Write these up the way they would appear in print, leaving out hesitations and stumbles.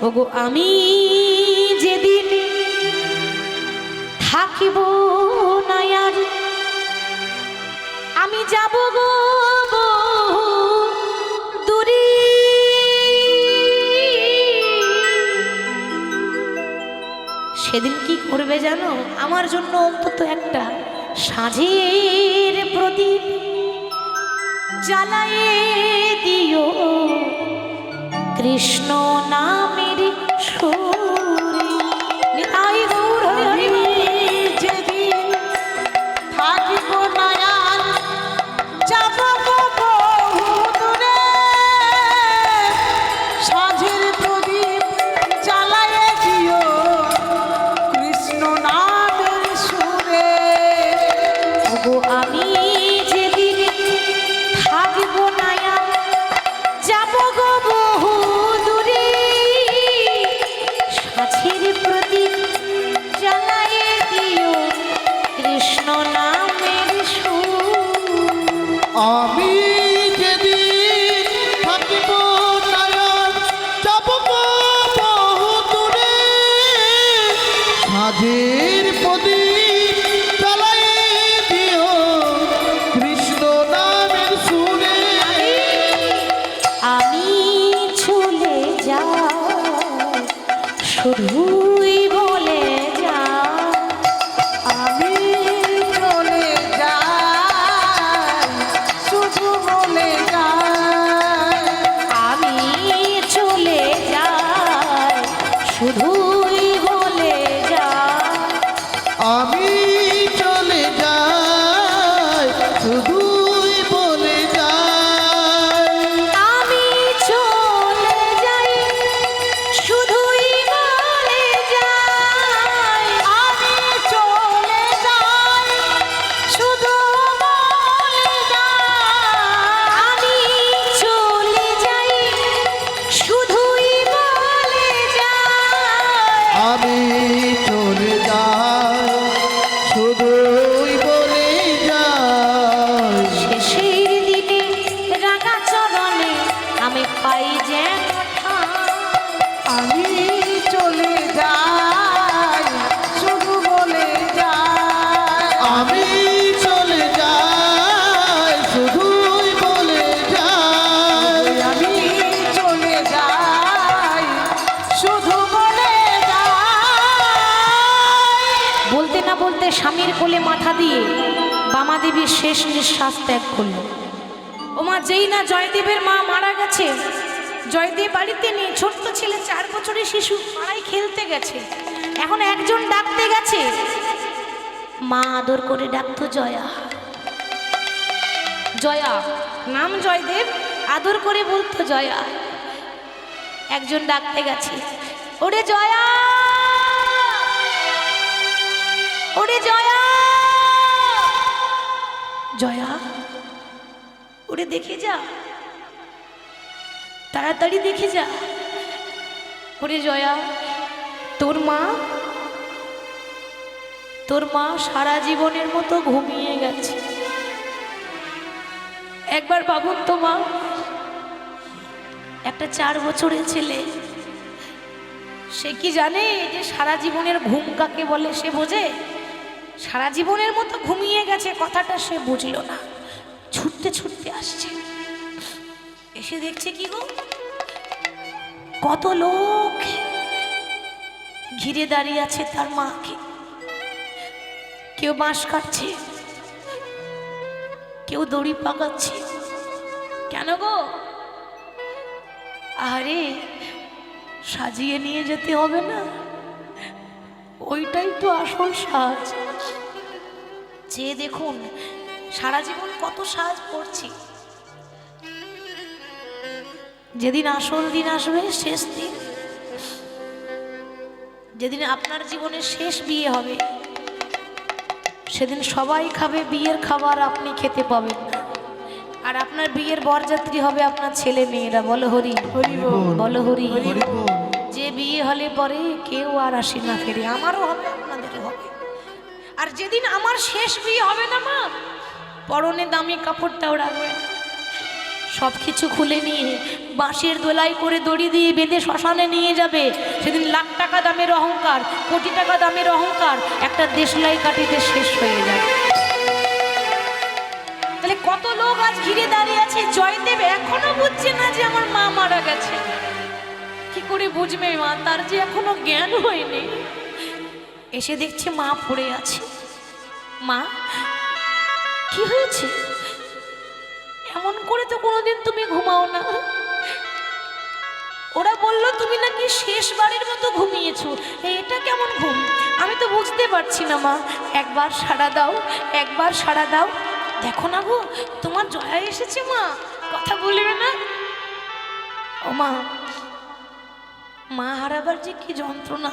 ওগো আমি যেদিন থাকিব না আর আমি যাব গো দূরে সেদিন কি করবে জানো আমার জন্য অন্তত একটা সাঁঝের প্রদীপ জ্বালায়ে দিও কৃষ্ণ নামের সুরে নিতাই গৌর হরি যেদিন থাকিব না আর যাব গো বহু দূরে সাঁঝের প্রদীপ জ্বালায়ে দিও কৃষ্ণ নামের সুরে। ওগো আমি যেদিন থাকিব না আর যাব গো বহু দূরে সাঁঝের প্রদীপ জ্বালায়ে দিও কৃষ্ণ নামের সুর। আমি যেদিন থাকিব না আর যাব গো বহু দূরে সাঁঝের প্রদীপ জ্বালায়ে দিও কৃষ্ণ নামের সুরে। আমি চলে যাই শুধুই বলে যা আমি চলে যাই শুধু বলে যাই। আমি চলে যাই শুধুই বলে যা আমি চলে যাই শুধুই বলে যাই। আমি চলে যাই শুধুই বলে যাই আমি চলে যাই শুধু বলে যাই। আমি চলে যাই শুধুই বলে যাই আমি চলে যাই শুধুই বলে যাই। শেষের দিনে রাঙা চরণে আমি পাই যেন ঠাঁই। আমি চলে যাই শুধু বলে যাই। আমি চলে যাই শুধুই বলে যাই। আমি চলে যাই শুধু বলে যাই। বলতে না বলতে স্বামীর কোলে মাথা দিয়ে বামা দেবীর শেষ নিঃশ্বাস ত্যাগ করল। ওমা যেই না জয়দেবের মা মারা গেছে, জয়দেব বাড়িতে নেই, ছোট্ট ছেলে 4 বছরের শিশু পাড়ায় খেলতে গেছে। এখন একজন ডাকতে গেছে, মা আদর করে ডাকতো জয়া জয়া, নাম জয়দেব, আদর করে বলতো জয়া। একজন ডাকতে গেছে, ওরে জয়া, ওরে জয়া, জয়া, ওরে দেখে যা, তাড়াতাড়ি দেখে যা। ওরে জয়া, তোর মা সারা জীবনের মতো ঘুমিয়ে গেছে। একবার ভাবুন তো মা, একটা 4 বছরের ছেলে, সে কি জানে যে সারা জীবনের ঘুম কাকে বলে? সে বোঝে? সারা জীবনের মতো ঘুমিয়ে গেছে কথাটা সে বুঝলো না। ছুটতে ছুটতে আসছে, এসে দেখছে কি গো, কত লোক ঘিরে দাঁড়িয়ে আছে তার মাকে। কেউ বাঁশ কাটছে, কেউ দড়ি পাকাচ্ছে। কেন গো? আরে সাজিয়ে নিয়ে যেতে হবে না? ওইটাই তো আসল সাজ। যে দেখুন সারা জীবন কত সাজ করছি, যেদিন আসল দিন আসবে, শেষ দিন, যেদিন আপনার জীবনের শেষ বিয়ে হবে, সেদিন সবাই খাবে বিয়ের খাবার, আপনি খেতে পাবেন না। আর আপনার বিয়ের বরযাত্রী হবে আপনার ছেলে মেয়েরা। বলো হরি হরি বল, বলো হরি হরি বল। যে বিয়ে হলে পরে কেউ আর আসে না ফিরে, আমারও হবে আপনাদেরও হবে। আর যেদিন আমার শেষ বিয়ে হবে না মা, পরনে দামি কাপড়টাও রাখবেন, সব কিছু খুলে নিয়ে বাঁশের দোলাই করে দড়ি দিয়ে বেঁধে শ্মশানে নিয়ে যাবে। সেদিন লাখ টাকা দামের অহংকার, কোটি টাকা দামের অহংকার একটা দেশলাই কাঠিতে শেষ হয়ে যায়। তাহলে কত লোক আজ ঘিরে দাঁড়িয়ে আছে, জয়দেব এখনো বুঝছে না যে আমার মা মারা গেছে। কি করে বুঝবে মা? তার যে এখনো জ্ঞান হয়নি। এসে দেখছে মা পড়ে আছে। মা কি হয়েছে? এমন করে তো কোনোদিন তুমি ঘুমাও না। ওরা বলল তুমি নাকি শেষবারের মতো ঘুমিয়েছো। এটা কেমন ঘুম? আমি তো বুঝতে পারছি না মা। একবার সাড়া দাও, একবার সাড়া দাও। দেখো না গো, তোমার জয়া এসেছে মা, কথা বলবে না? ও মা, মা হারাবার যে কি যন্ত্রণা,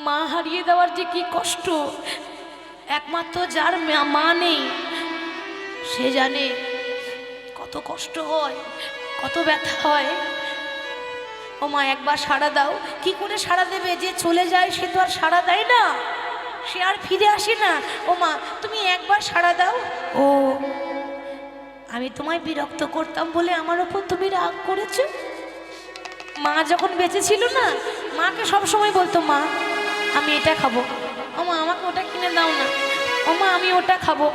মা হারিয়ে দেওয়ার যে কি কষ্ট, একমাত্র যার মা নেই সে জানে কত কষ্ট হয়, কত ব্যথা হয়। ও মা, একবার সাড়া দাও। কি করে সাড়া দেবে? যে চলে যায় সে তো আর সাড়া দেয় না, সে আর ফিরে আসে না। ও মা, তুমি একবার সাড়া দাও। ও, আমি তোমায় বিরক্ত করতাম বলে আমার ওপর তুমি রাগ করেছো? মা যখন বেঁচে ছিল না, মাকে সবসময় বলতো মা আমি এটা খাবো, ও মা আমাকে ওটা কিনে দাও না, ও মা আমি ওটা খাবো।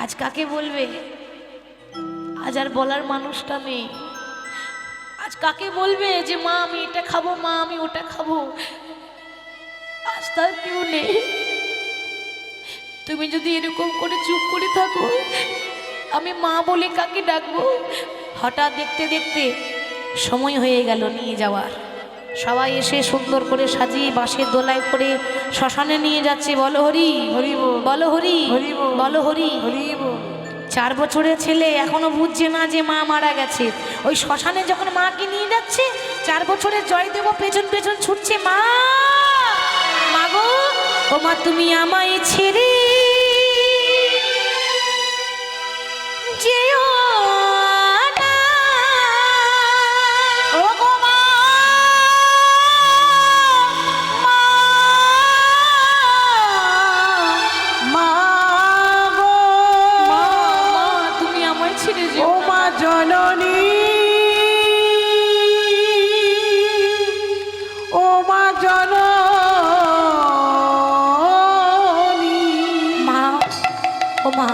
আজ কাকে বলবে? আজ আর বলার মানুষটা নেই। আজ কাকে বলবে যে মা আমি এটা খাবো, মা আমি ওটা খাবো? আজ তার কেউ নেই। তুমি যদি এরকম করে চুপ করে থাকো, আমি মা বলে কাকে ডাকবো? হঠাৎ দেখতে দেখতে সময় হয়ে গেল নিয়ে যাওয়ার। সবাই এসে সুন্দর করে সাজিয়ে বাঁশের দোলায় করে শ্মশানে নিয়ে যাচ্ছে। বলো হরি, বলো হরি, বলো হরি। 4 বছরের ছেলে এখনো বুঝছে না যে মা মারা গেছে। ওই শ্মশানে যখন মাকে নিয়ে যাচ্ছে, 4 বছরের জয়দেব পেছন পেছন ছুটছে, মা মাগো, ও মা তুমি আমায় ছেড়ে যেও না। ও গো মা, মা গো, মা তুমি আমায় ছেড়ে যেও ও না। মা জননী, ও মা জননী। মা, ও মা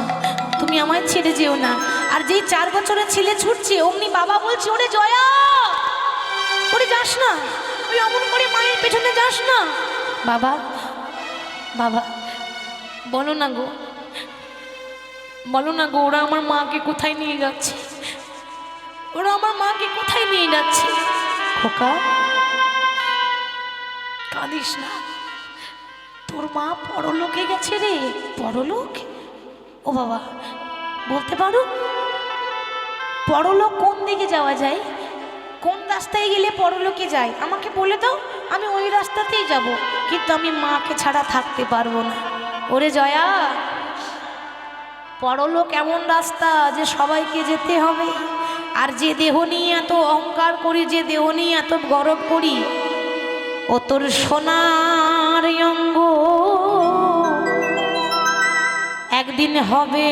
তুমি আমায় ছেড়ে যেও না। আর যেই 4 বছরের ছেলে ছুটছে, অমনি বাবা বলছে ওরে জয়া, ওরে যাস না, ওই অমন করে মায়ের পেছনে যাস না। বাবা, বাবা বলো না গো, বলো না গো, ওরা আমার মাকে কোথায় নিয়ে যাচ্ছে? ওরা আমার মাকে কোথায় নিয়ে যাচ্ছে? খোকা কাঁদিস না, তোর মা পরলোকে গেছে রে। পরলোক? ও বাবা, বলতে পারো পরলোক কোন দিকে যাওয়া যায়? কোন রাস্তায় গেলে পরলোকে যায়? আমাকে বলে দাও, আমি ওই রাস্তাতেই যাব। কিন্তু আমি মাকে ছাড়া থাকতে পারবো না। ওরে জয়া, পরলোক এমন রাস্তা যে সবাইকে যেতে হবে। আর যে দেহ নিয়ে এত অহংকার করি, যে দেহ নিয়ে এত গর্ব করি, ও তোর সোনার অঙ্গ একদিন হবে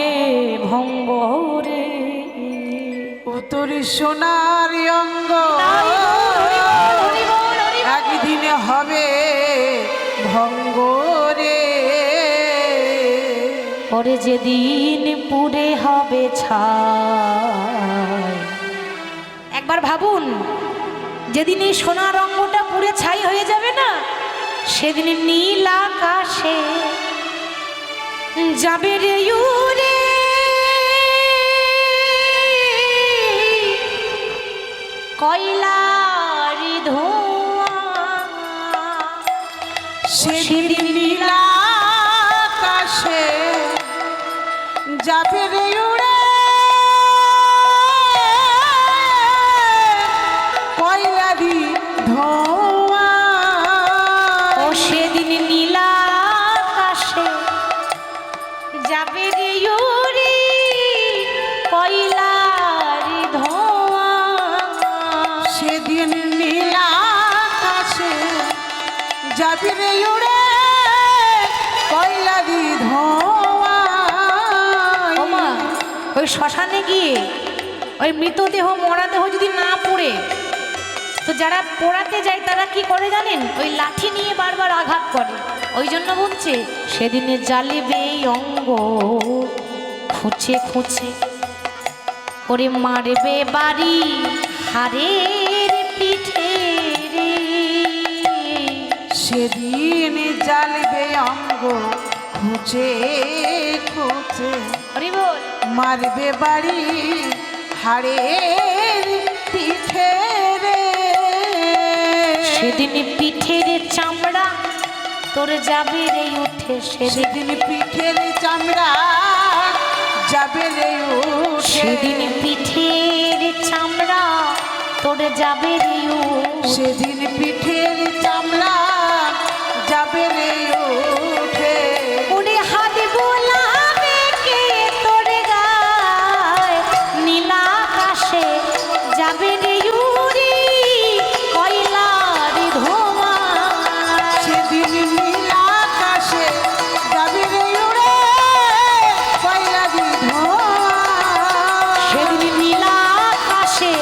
ভঙ্গ রে। ও তোর সোনার অঙ্গ একদিন হবে ভঙ্গ রে। পরে যেদিন পুড়ে হবে ছাই। একবার ভাবুন, যেদিন এই সোনার অঙ্গটা পুড়ে ছাই হয়ে যাবে না, সেদিন নীল আকাশে যাবে রে উড়ে কয়লারি ধোঁয়া। সেদিন নীল আকাশে যাবে রে উড়ে কয়লারি ধোঁয়া। ও সেদিন নীল আকাশে যাবে রে উড়ে কয়লারি ধোঁয়া। সেদিন নীল আকাশে যাবে রে উড়ে কয়লারি ধোঁয়া। ও মা, ওই শ্মশানে গিয়ে ওই মৃতদেহ মরাদেহ যদি না পড়ে, তো যারা পোড়াতে যায় তারা কি করে জানেন? ওই লাঠি নিয়ে বারবার আঘাত করে। ওই জন্য বলছে সেদিনে জ্বালিবে এই অঙ্গ খুঁচে খুঁচে, ওরে মারবে বাড়ি হারের পিঠে রে। সেদিন জ্বালিবে অঙ্গ খুঁজে খুঁজে, হরি বল। মারবে বাড়ি হাড়ের পিঠে রে। সেদিন পিঠের চামড়া তোর যাবে রে উঠে, সেদিন পিঠের চামড়া যাবে রে উঠে। সেদিন পিঠের চামড়া তোর যাবে রে উঠে। সেদিন পিঠের চামড়া যাবে রে উঠে। ওরে হাত বোলাবে কে তোর গায়, নীলা আকাশে যাবে রে উড়ি কয়লার ধোঁয়া। সেদিন নীল আকাশে যাবে রে উড়ে কয়লারি ধোঁয়া। সেদিন নীলা আকাশে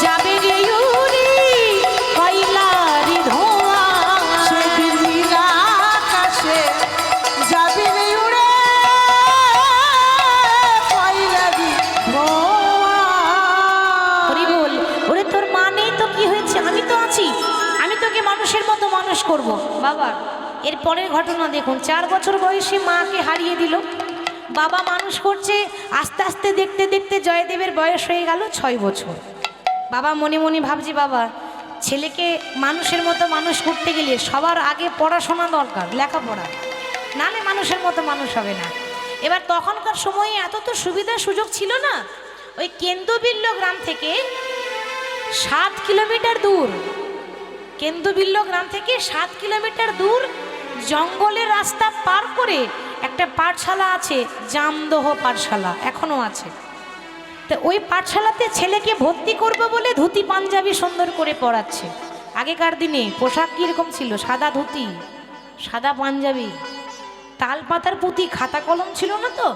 যাবে রে উড়ি কয়লার ধোঁয়া। সেদিন নীল আকাশে যাবে রে উড়ে কয়লারি ধোঁয়া। হরি বল। ওরে তোর মা নেই তো কি হয়েছে, আমি তো আছি, আমি তোকে মানুষের মতো মানুষ করব। বাবা এর পরের ঘটনা দেখুন, 4 বছর বয়সে মাকে হারিয়ে দিল। বাবা মানুষ করছে, আস্তে আস্তে দেখতে দেখতে জয়দেবের বয়স হয়ে গেল 6 বছর। বাবা মনে মনে ভাবছে, বাবা ছেলেকে মানুষের মতো মানুষ করতে গেলে সবার আগে পড়াশোনা দরকার, লেখাপড়া, নালে মানুষের মতো মানুষ হবে না। এবার তখনকার সময়ে এত তো সুবিধা সুযোগ ছিল না। ওই কেন্দুবিল্ল গ্রাম থেকে 7 কিলোমিটার দূর, কেন্দুবিল্ল গ্রাম থেকে 7 কিলোমিটার দূর জঙ্গলের রাস্তা পার করে একটা পাঠশালা আছে, জামদহ পাঠশালা, এখনো আছে। তো ওই পাঠশালাতে ছেলেকে ভর্তি করবে বলে ধুতি পাঞ্জাবি সুন্দর করে পড়াচ্ছে। আগেকার দিনে পোশাক কীরকম ছিল? সাদা ধুতি, সাদা পাঞ্জাবি, তালপাতার পুঁথি, খাতা কলম ছিল না তো,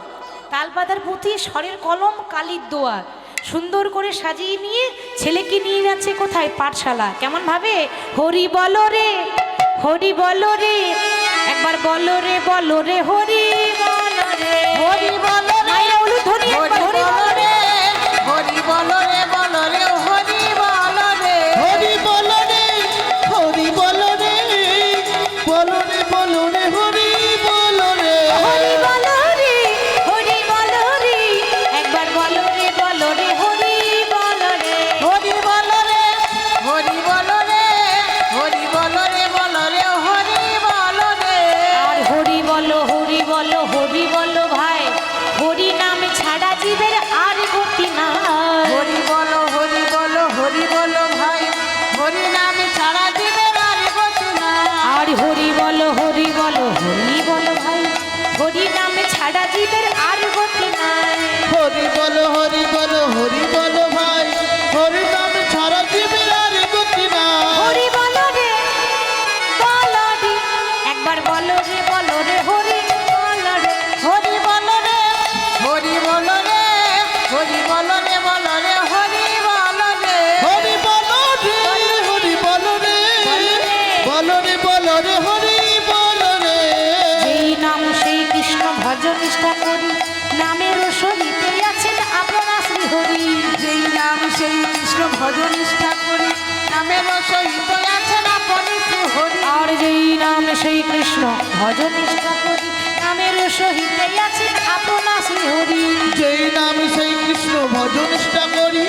তালপাতার পুঁথি, স্বরের কলম, কালির দোয়া, সুন্দর করে সাজিয়ে নিয়ে ছেলেকে নিয়ে যাচ্ছে কোথায়? পাঠশালা। কেমন ভাবে? হরি বলো রে, হরি বলো রে, একবার বলো রে, বলো রে, হরি বলো রে, হরি বলো রে, মায়েরা উলুধ্বনি, একবার হরি বলো রে। হরি বলো রে, বলো রে, হরি বলো রে। হরি বলো রে, হরি বলো রে, বলো রে, বলো রে, হরি বলো রে। হরি বলো রে, হরি বলো রে, একবার বলো রে, বলো রে, হরি বলো রে। হরি বলো রে, হরি বলো রে, হরি বলো রে, বলো রে, হরি বলো রে। আর হরি বলো, হরি বলো, হরি বলো ভাই, হরি নাম ছাড়া জীবের আর গতি নাই। হরি বলো, হরি বলো, হরি বলো ভাই, হরি নাম ছাড়া দিবের আর গতি নাই। আর হরি বলো, হরি বলো, হরি বলো ভাই, হরি নাম ছাড়া জীবের আর গতি নাই। হরি বলো, হরি বলো, হরি বলো ভাই, হরি নাম ছাড়া জীবের আর গতি নাই। হরি বলো রে, বলো রে, একবার বলো রে, বলো রে, হরি বলো রে। হরি বলো রে, হরি বলো রে, হরি বলো রে, বলো রে, হরি বলো রে। হরি বলো রে, হরি বলো রে, বলো রে, বলো রে, হরি বলো রে। যেই নাম সেই কৃষ্ণ ভজ নিষ্ঠা করি, নামের সহিতে আছেন আপনারা শ্রী হরি। যেই নাম সেই কৃষ্ণ ভজ নিষ্ঠা করি, নামের সহিত আছেন আপনি শ্রী হরি। আর যেই নাম সেই কৃষ্ণ ভজ নিষ্ঠা করি, নামের সহিতে আছেন আপনা শ্রী হরি। যেই নাম সেই কৃষ্ণ ভজন নিষ্ঠা করি,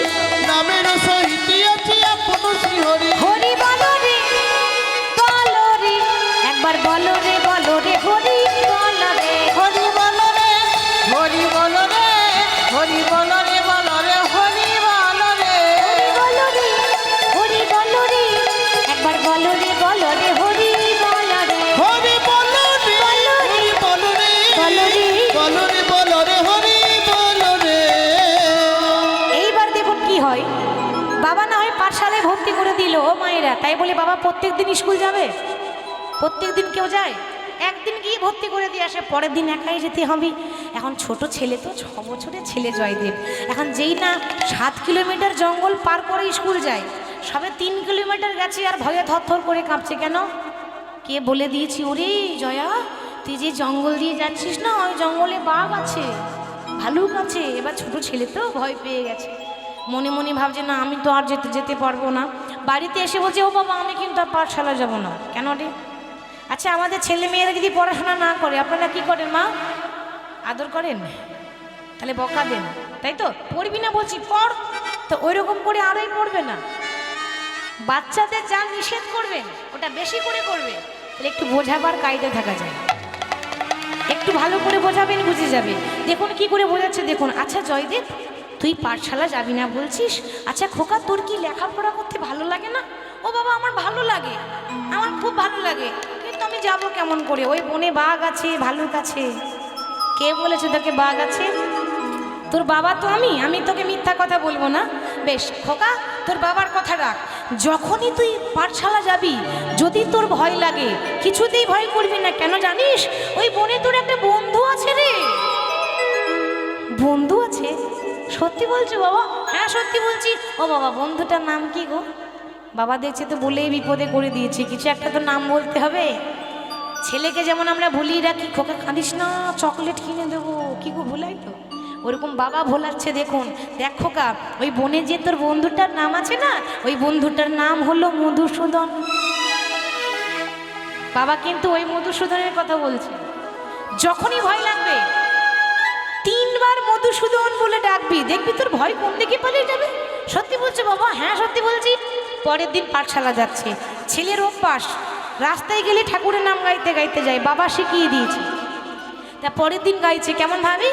নামের সহিত আছে আপন শ্রী হরি। হরি বলো রে, বলো রে, একবার বলো রে, বলো রে, হরি বলো রে। হরি বলো রে, হরি বলো রে, হরি বলো রে, বলো রে, হরি বলো রে। বলো রে, হরি বলো রে, একবার বলো রে, বলো রে, হরি বলো রে। হরি বলো রে, হরি বলো রে, বলো রে। বলো রে, বলো রে, হরি বলো রে। এইবার দেখুন কি হয়। বাবা না হয় পাঠশালায় ভর্তি করে দিল ও মায়েরা, তাই বলে বাবা প্রত্যেক দিন স্কুল যাবে? প্রত্যেক দিন কেউ যায়? একদিন গিয়ে ভর্তি করে দিয়ে আসে, পরের দিন একাই যেতে হবে। এখন ছোট ছেলে তো, 6 বছরের ছেলে জয়দেব। এখন যেই না 7 কিলোমিটার জঙ্গল পার করে স্কুল যায়, সবে 3 কিলোমিটার গেছে আর ভয়ে থরথর করে কাঁপছে। কেন? কে বলে দিয়েছি, ওরে জয়া তুই যে জঙ্গল দিয়ে যাচ্ছিস না, ওই জঙ্গলে বাঘ আছে, ভালুক আছে। এবার ছোট ছেলে তো ভয় পেয়ে গেছে, মনে মনে ভাবছে না আমি তো আর যেতে পারবো না। বাড়িতে এসে বলছে, ও বাবা আমি কিন্তু আর পাঠশালা যাবো না। কেন রে? আচ্ছা আমাদের ছেলে মেয়েরা যদি পড়াশোনা না করে আপনারা কি করেন মা? আদর করেন? তাহলে বকা দেন, তাই তো? পড়বি না বলছি পড়, তো ওই রকম করে আরোই পড়বে না। বাচ্চাদের যা নিষেধ করবেন ওটা বেশি করে করবে, তাহলে একটু বোঝাবার কায়দা থাকা যায়। একটু ভালো করে বোঝাবেন, বুঝে যাবে। দেখুন কি করে বোঝাচ্ছে দেখুন। আচ্ছা জয়দেব তুই পাঠশালা যাবি না বলছিস, আচ্ছা খোকা তোর কি লেখাপড়া করতে ভালো লাগে না? ও বাবা আমার ভালো লাগে, আমার খুব ভালো লাগে, কিন্তু আমি যাব কেমন করে? ওই বনে বাঘ আছে, ভালুক আছে। কে বলেছে তোকে বাঘ আছে? তোর বাবা তো আমি তোকে মিথ্যা কথা বলবো না। বেশ খোকা তোর বাবার কথা রাখ, যখনই তুই পাঠশালা যাবি যদি তোর ভয় লাগে কিছুতেই ভয় করবি না। কেন জানিস? ওই বনে তোর একটা বন্ধু আছে রে। বন্ধু আছে? সত্যি বলছো বাবা? হ্যাঁ সত্যি বলছি। ও বাবা বন্ধুটার নাম কি গো? বাবা দেখছে তো বলেই বিপদে করে দিয়েছে, কিছু একটা তো নাম বলতে হবে। ছেলেকে যেমন আমরা ভুলিয়ে রাখি, খোকা কাঁদিস না চকলেট কিনে দেবো, কি গো ভুলাই তো? ওরকম বাবা ভোলাচ্ছে। দেখুন দেখ খোকা, ওই বনে যে তোর বন্ধুটার নাম আছে না, ওই বন্ধুটার নাম হলো মধুসূদন। বাবা কিন্তু ওই মধুসূদনের কথা বলছে। যখনই ভয় লাগবে 3 বার মধুসূদন বলে ডাকবি, দেখবি তোর ভয় কোন দিকে পালিয়ে যাবে। সত্যি বলছে বাবা? হ্যাঁ সত্যি বলছি। পরের দিন পাঠশালা যাচ্ছে, ছেলের অভ্যাস রাস্তায় গেলে ঠাকুরের নাম গাইতে গাইতে যায়, বাবা শিখিয়ে দিয়েছে। তা পরের দিন গাইছে কেমন ভাবি,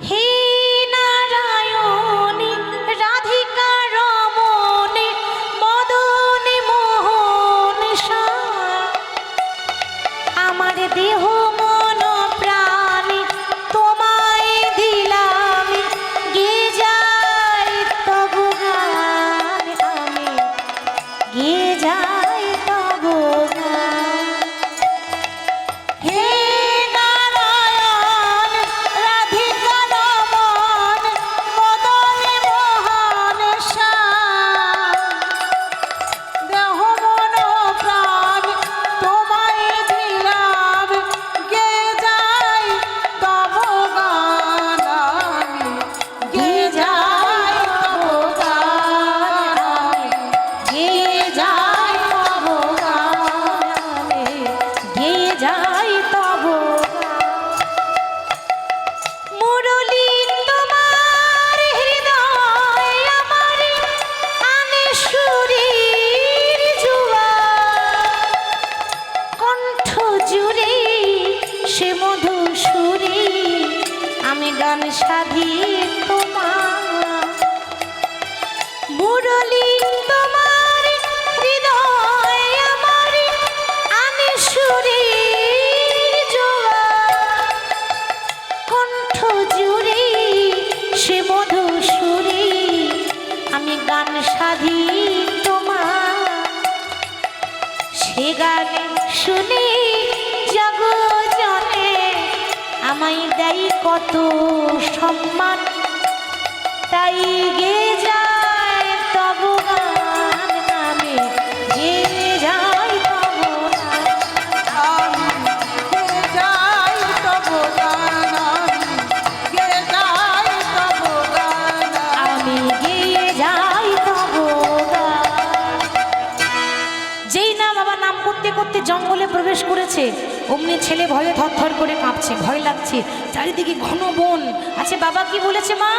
হে নারায়ণী রাধিকা রমণী মদনী মোহন আমার দেহ মন প্রাণী তোমায় দিলাম, গে যাই তবু গান আমি, গে যাই তবু গান। হে গান সাধি তোমার মুরলী তোমার হৃদয় আমার আমি সুরের জোয়া কণ্ঠ জুড়ে সে মধু সুরে আমি গান সাধি তোমার সে গান শুনে জগজনে আমায় দেয় কত সম্মান তাই গে যায় তব গান নামে গে যায় তব আমি গে যাই তব গান। যেই না বাবা নাম করতে করতে জঙ্গলে প্রবেশ করেছে অমনি ছেলে ভয়ে থরথর করে কাঁপছে, ভয় লাগছে, চারিদিকে ঘন বন আছে। বাবা কি বলেছে মা?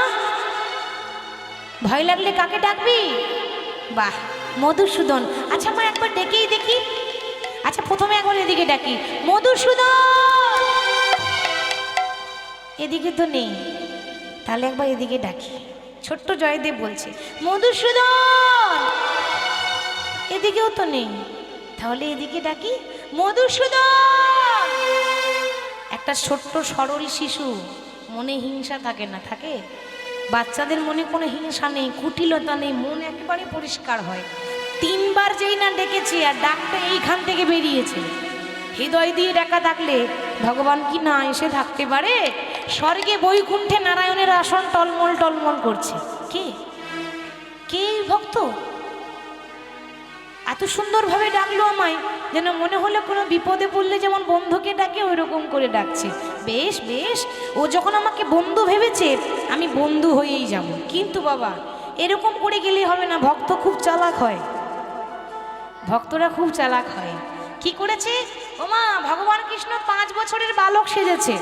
ভয় লাগলে কাকে ডাকবি? বাহ মধুসূদন। আচ্ছা মা একবার ডেকেই দেখি। আচ্ছা প্রথমে একবার এদিকে ডাকি, মধুসূদন। এদিকে তো নেই, তাহলে একবার এদিকে ডাকি। ছোট্ট জয়দেব বলছে মধুসূদন, এদিকেও তো নেই, তাহলে এদিকে ডাকি মধুসূদন। একটা ছোট্ট সরল শিশু, মনে হিংসা থাকে না? থাকে। বাচ্চাদের মনে কোনো হিংসা নেই, কুটিলতা নেই, মন একেবারে পরিষ্কার হয়। 3 বার যেই না ডেকেছি আর ডাকটা এইখান থেকে বেরিয়েছে, হৃদয় দিয়ে ডাকা থাকলে ভগবান কি না এসে থাকতে পারে? স্বর্গে বৈকুণ্ঠে নারায়ণের আসন টলমল টলমল করছে। কে কে এই ভক্ত? এত সুন্দরভাবে ডাকলো আমায়, যেন মনে হলো কোনো বিপদে পড়লে যেমন বন্ধুকে ডাকে ওই রকম করে ডাকছে। বেশ বেশ, ও যখন আমাকে বন্ধু ভেবেছে আমি বন্ধু হয়েই যাব। কিন্তু বাবা এরকম করে গেলে হবে না, ভক্ত খুব চালাক হয়, ভক্তরা খুব চালাক হয়। কি করেছে? ওমা ভগবান কৃষ্ণ 5 বছরের বালক সেজেছে।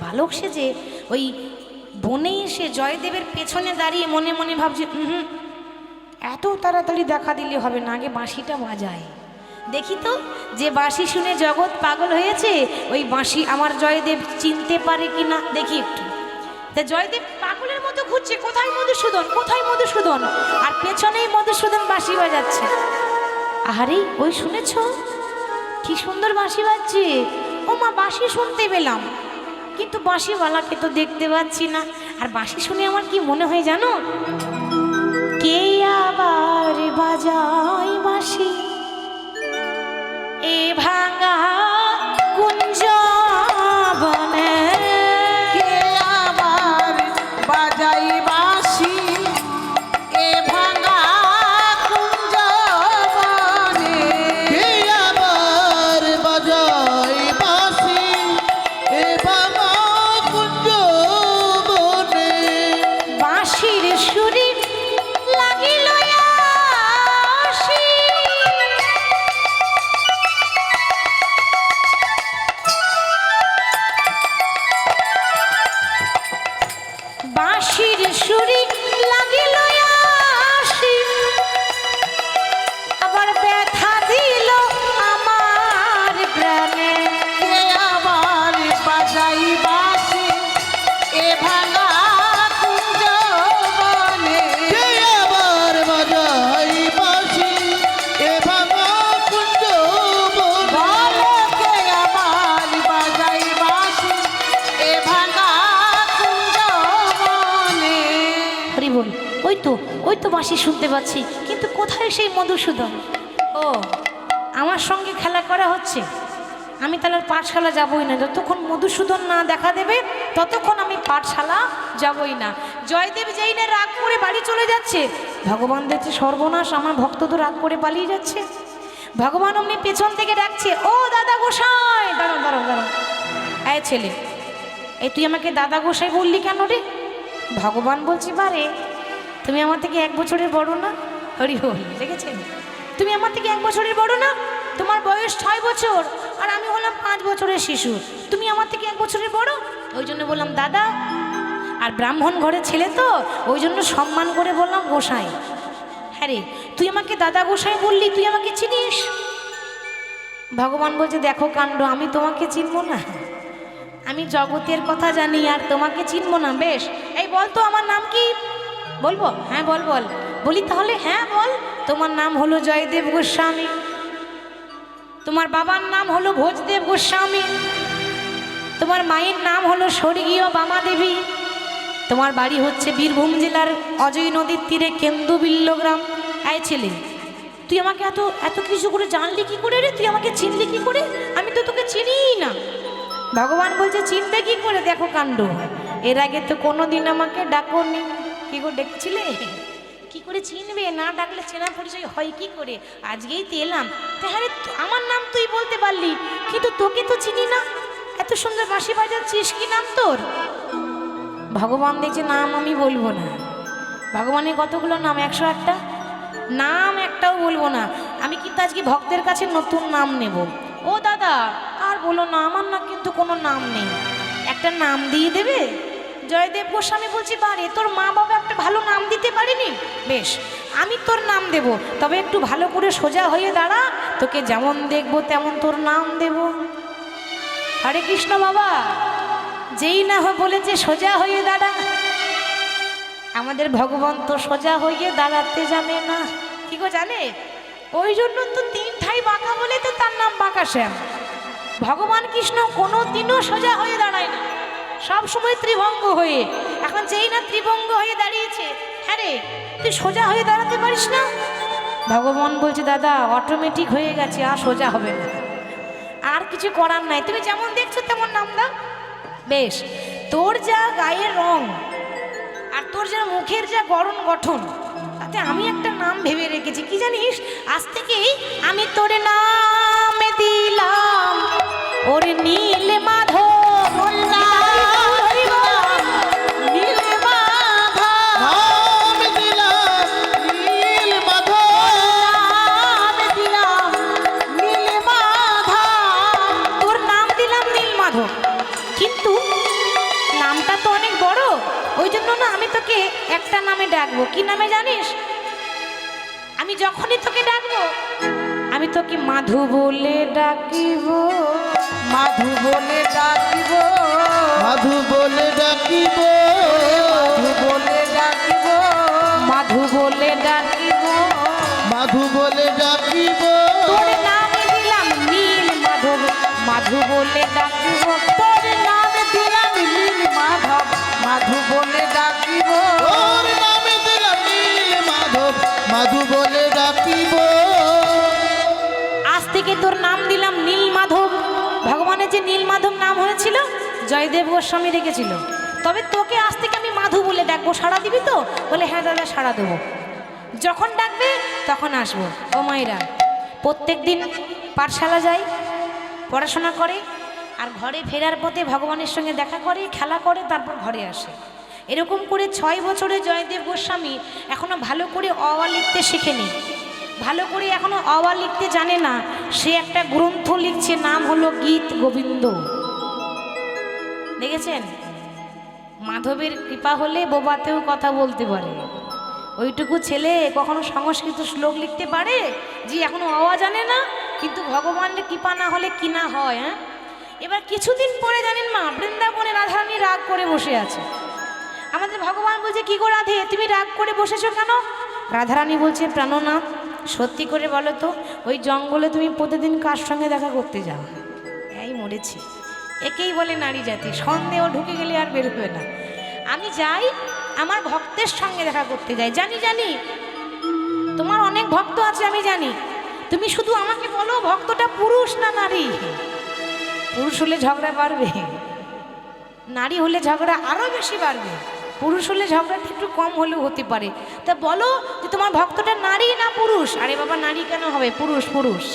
বালক সেজে ওই বনে এসে জয়দেবের পেছনে দাঁড়িয়ে মনে মনে ভাবছে, এত তাড়াতাড়ি দেখা দিলে হবে না, আগে বাঁশিটা বাজায় দেখি তো, যে বাঁশি শুনে জগৎ পাগল হয়েছে ওই বাঁশি আমার জয়দেব চিনতে পারে কি না দেখি একটু। তা জয়দেব পাগলের মতো ঘুরছে, কোথায় মধুসূদন, কোথায় মধুসূদন, আর পেছনেই মধুসূদন বাঁশি বাজাচ্ছে। আরে ওই শুনেছ কি সুন্দর বাঁশি বাজছে? ও মা বাঁশি শুনতে পেলাম, কিন্তু বাঁশিওয়ালাকে তো দেখতে পাচ্ছি না। আর বাঁশি শুনে আমার কি মনে হয় জানো? কে আবার বাজায় বাঁশি এ ভাঙা কুঞ্জ বনে, কে আবার বাজাই বাঁশি এ ভাঙা কুঞ্জ বনে, কে আবার বাজায় বাঁশি এ ভাঙা কুঞ্জ বনে। বাঁশির সুরে লাগিল আসি, বাঁশির সুরে লাগিল আসি, আবার ব্যথা দিল আমার প্রাণে। কে আবার বাজাই বাঁশি এ ভাঙা কুঞ্জ বনে, কে আবার বাজায় বাঁশি এ ভাঙা কুঞ্জ বনে। বলো কে আবার বাজাই বাঁশি এ ভাঙা কুঞ্জ বনে। হরি বল, ওই তো বাঁশি শুনতে পাচ্ছি, কিন্তু কোথায় সেই মধুসূদন? ও আমার সঙ্গে খেলা করা হচ্ছে। আমি তাহলে পাঠশালা যাবই না, যতক্ষণ মধুসূদন না দেখা দেবে ততক্ষণ আমি পাঠশালা যাবই না। জয়দেব যেই না রাগ করে বাড়ি চলে যাচ্ছে, ভগবান দেখছে সর্বনাশ, আমার ভক্ত তো রাগ করে পালিয়ে যাচ্ছে। ভগবান অমনি পেছন থেকে ডাকছে, ও দাদা গোসাই, দাঁড়াও দাঁড়াও দাঁড়াও, এই ছেলে, এই তুই আমাকে দাদা গোসাই বললি কেন রে? ভগবান বলছি, বারে তুমি আমার থেকে 1 বছরের বড় না? হরি বল, দেখেছেন? তুমি আমার থেকে 1 বছরের বড় না? তোমার বয়স 6 বছর আর আমি হলাম 5 বছরের শিশু, তুমি আমার থেকে 1 বছরের বড়, ওই জন্য বললাম দাদা। আর ব্রাহ্মণ ঘরের ছেলে তো ওই জন্য সম্মান করে বললাম গোসাই। হ্যাঁ রে, তুই আমাকে দাদা গোসাই বললি, তুই আমাকে চিনিস? ভগবান বলছে, দেখো কাণ্ড, আমি তোমাকে চিনবো না? আমি জগতের কথা জানি আর তোমাকে চিনবো না? বেশ, এই বল তো আমার নাম কি? বলবো? হ্যাঁ বল বল। বলি তাহলে, হ্যাঁ বল। তোমার নাম হলো জয়দেব গোস্বামী, তোমার বাবার নাম হলো ভোজদেব গোস্বামী, তোমার মায়ের নাম হলো স্বর্গীয় বামা দেবী, তোমার বাড়ি হচ্ছে বীরভূম জেলার অজয় নদীর তীরে কেন্দুবিল্ল গ্রাম। এই ছেলে, তুই আমাকে এত এত কিছু করে জানলি কি করে রে? তুই আমাকে চিনলি কি করে? আমি তো তোকে চিনিই না। ভগবান বলছে, চিনতে কি করে? দেখো কাণ্ড, এর আগে তো কোনোদিন আমাকে ডাকোনি। কি করে ডেকেছিলে? কি করে চিনবে? না ডাকলে চেনা পরিচয় হয় কি করে? আজকেই তো এলাম। তাহলে আমার নাম তুই বলতে পারলি, কিন্তু তোকে তো চিনি না। এত সুন্দর বাঁশি বাজাচ্ছিস, কি নাম তোর? ভগবান দেখছে নাম আমি বলবো না। ভগবানের কতগুলো নাম? 101টা নাম, একটাও বলবো না। আমি কিন্তু আজকে ভক্তের কাছে নতুন নাম নেব। ও দাদা আর বলো না, আমার না কিন্তু কোনো নাম নেই, একটা নাম দিয়ে দেবে? জয়দেব গোস্বামী বলছি, বারে তোর মা বাবা একটা ভালো নাম দিতে পারেনি? বেশ, আমি তোর নাম দেব, তবে একটু ভালো করে সোজা হয়ে দাঁড়া, তোকে যেমন দেখবো তেমন তোর নাম দেব। হরে কৃষ্ণ বাবা, যেই না বলেছে সোজা হয়ে দাঁড়া, আমাদের ভগবান তো সোজা হয়ে দাঁড়াতে জানে না। কি গো জানে? ওই জন্য তো 3 ঠাই বাঁকা বলে তো তার নাম বাঁকা শ্যাম। ভগবান কৃষ্ণ কোনো দিনও সোজা হয়ে দাঁড়ায় না, সব সময় ত্রিভঙ্গ হয়ে। এখন যেই না ত্রিভঙ্গ হয়ে দাঁড়িয়েছে, হ্যাঁ রে তুই সোজা হয়ে দাঁড়াতে পারিস না? ভগবান বলছে, দাদা অটোমেটিক হয়ে গেছে, আর সোজা হবে না। আর কিছু কিছু করার নাই, তুমি যেমন দেখছো তেমন নাম দাও। বেশ, তোর যা গায়ের রং আর তোর যা মুখের যা গড়ন গঠন, তাতে আমি একটা নাম ভেবে রেখেছি, কি জানিস? আজ থেকেই আমি তোর নাম দিলাম ওরে নীল মাধব। কিন্তু নামটা তো অনেক বড়, ওই জন্য না আমি তোকে একটা নামে ডাকবো। কি নামে জানিস? আমি যখনই তোকে ডাকবো আমি তোকে মাধু বলে ডাকিব। মাধু বলে ডাকিব, মাধু বলে ডাকিব, মাধু বলে ডাকিব, মাধু বলে ডাকিব, মাধু বলে ডাকিব। তোর নাম দিলাম নীল মাধব, মাধু বলে ডাকিব। তোর নাম দিলাম নীল মাধব, মাধু বলে ডাকিব। তোর নামে দিলাম নীল মাধব, মাধু বলে ডাকিব। আজ থেকে তোর নাম দিলাম নীল মাধব। ভগবানের যে নীল মাধব নাম হয়েছিল জয়দেব গোস্বামী রেখেছিল। তবে তোকে আজ থেকে আমি মাধু বলে ডাকবো, সাড়া দিবি তো? বলে হ্যাঁ দাদা সাড়া দেবো, যখন ডাকবে তখন আসবো। ও মায়েরা, প্রত্যেক দিন পাঠশালা যাই, পড়াশোনা করে, আর ঘরে ফেরার পথে ভগবানের সঙ্গে দেখা করে, খেলা করে, তারপর ঘরে আসে। এরকম করে 6 বছরে জয়দেব গোস্বামী এখনো ভালো করে অ আ লিখতে শেখেনি, ভালো করে এখনো অ আ লিখতে জানে না। সে একটা গ্রন্থ লিখছে, নাম হলো গীত গোবিন্দ। দেখেছেন, মাধবের কৃপা হলে বোবাতেও কথা বলতে পারে। ওইটুকু ছেলে কখনো সংস্কৃত শ্লোক লিখতে পারে যে এখনো অ আ জানে না? কিন্তু ভগবানের কৃপা না হলে কি না হয়। হ্যাঁ, এবার কিছুদিন পরে জানেন মা, বৃন্দাবনে রাধারানী রাগ করে বসে আছে। আমাদের ভগবান বলছে, কি গো রাধে, তুমি রাগ করে বসেছো কেন? রাধারানী বলছে, প্রাণনাথ সত্যি করে বলো তো, ওই জঙ্গলে তুমি প্রতিদিন কার সঙ্গে দেখা করতে যাও? এই মরেছি, একেই বলে নারী জাতি, সন্দেহ ঢুকে গেলে আর বের হবে না। আমি যাই আমার ভক্তের সঙ্গে দেখা করতে যাই। জানি জানি তোমার অনেক ভক্ত আছে, আমি জানি। তুমি শুধু আমাকে বলো ভক্তটা পুরুষ না নারী? পুরুষ হলে ঝগড়া বাড়বে, নারী হলে ঝগড়া আরো বেশি বাড়বে। পুরুষ হলে ঝগড়াটা একটু কম হলেও হতে পারে। তা বলো যে তোমার ভক্তটা নারী না পুরুষ? আরে বাবা, নারী কেন হবে, পুরুষ পুরুষ।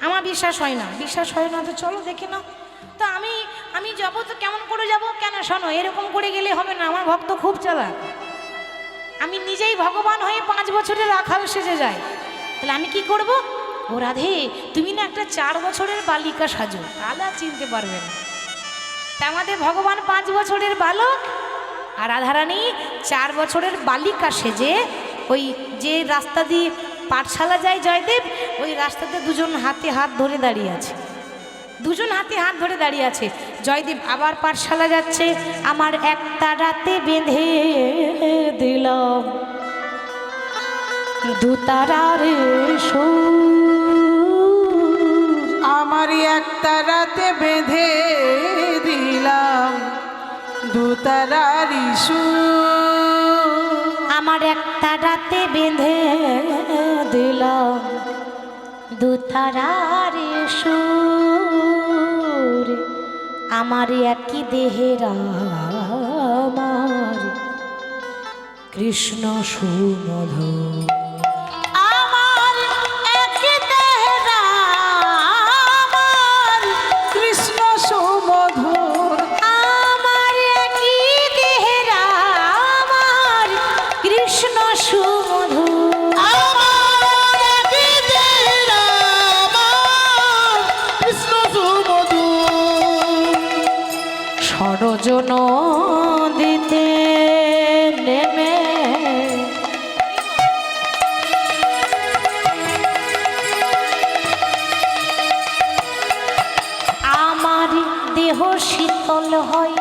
আমার বিশ্বাস হয় না, বিশ্বাস হয় না তো চলো দেখে নাও। তো আমি যাবো তো কেমন করে যাব? কেন শোনো, এরকম করে গেলে হবে না, আমার ভক্ত খুব চালাক। আমি নিজেই ভগবান হয়ে 5 বছরের রাখাল সেজে যাই। তাহলে আমি কি করব? ও রাধে, তুমি না একটা 4 বছরের বালিকা সাজো, তাহলে আর চিনতে পারবে না। তা আমাদের ভগবান 5 বছরের বালক, আর রাধারানী 4 বছরের বালিকা সেজে ওই যে রাস্তা দিয়ে পাঠশালা যায় জয়দেব, ওই রাস্তাতে দুজন হাতে হাত ধরে দাঁড়িয়ে আছে, দুজন হাতে হাত ধরে দাঁড়িয়ে আছে। জয়দেব আবার পাঠশালা যাচ্ছে, আমার একটা রাতে বেঁধে দিলাম দুতারার সুর, আমারই একটা রাতে বেঁধে দিলাম দুতারার সুর, আমার একটা রাতে বেঁধে দিলাম দুতারার সুর, আমার একই দেহের আমার কৃষ্ণ সুমধুর। আমার একই দেহের আমার কৃষ্ণ সুমধুর, আমার একই দেহের আমার কৃষ্ণ সুমধুর, আমার একই দেহের আমার কৃষ্ণ সুমধুর। সরজন দিতে নেমে আমার দেহ শীতল হয়,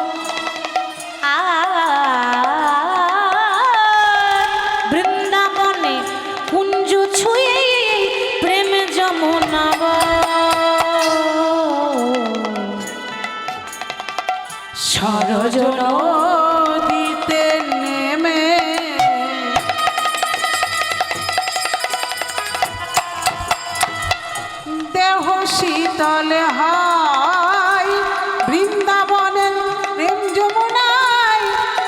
বৃন্দাবনে কুঞ্জ ছুঁয়ে প্রেম যমুনা সরজন দিতে নেমে দেহ শীতল হয় বৃন্দাবনের প্রেম যমুনায়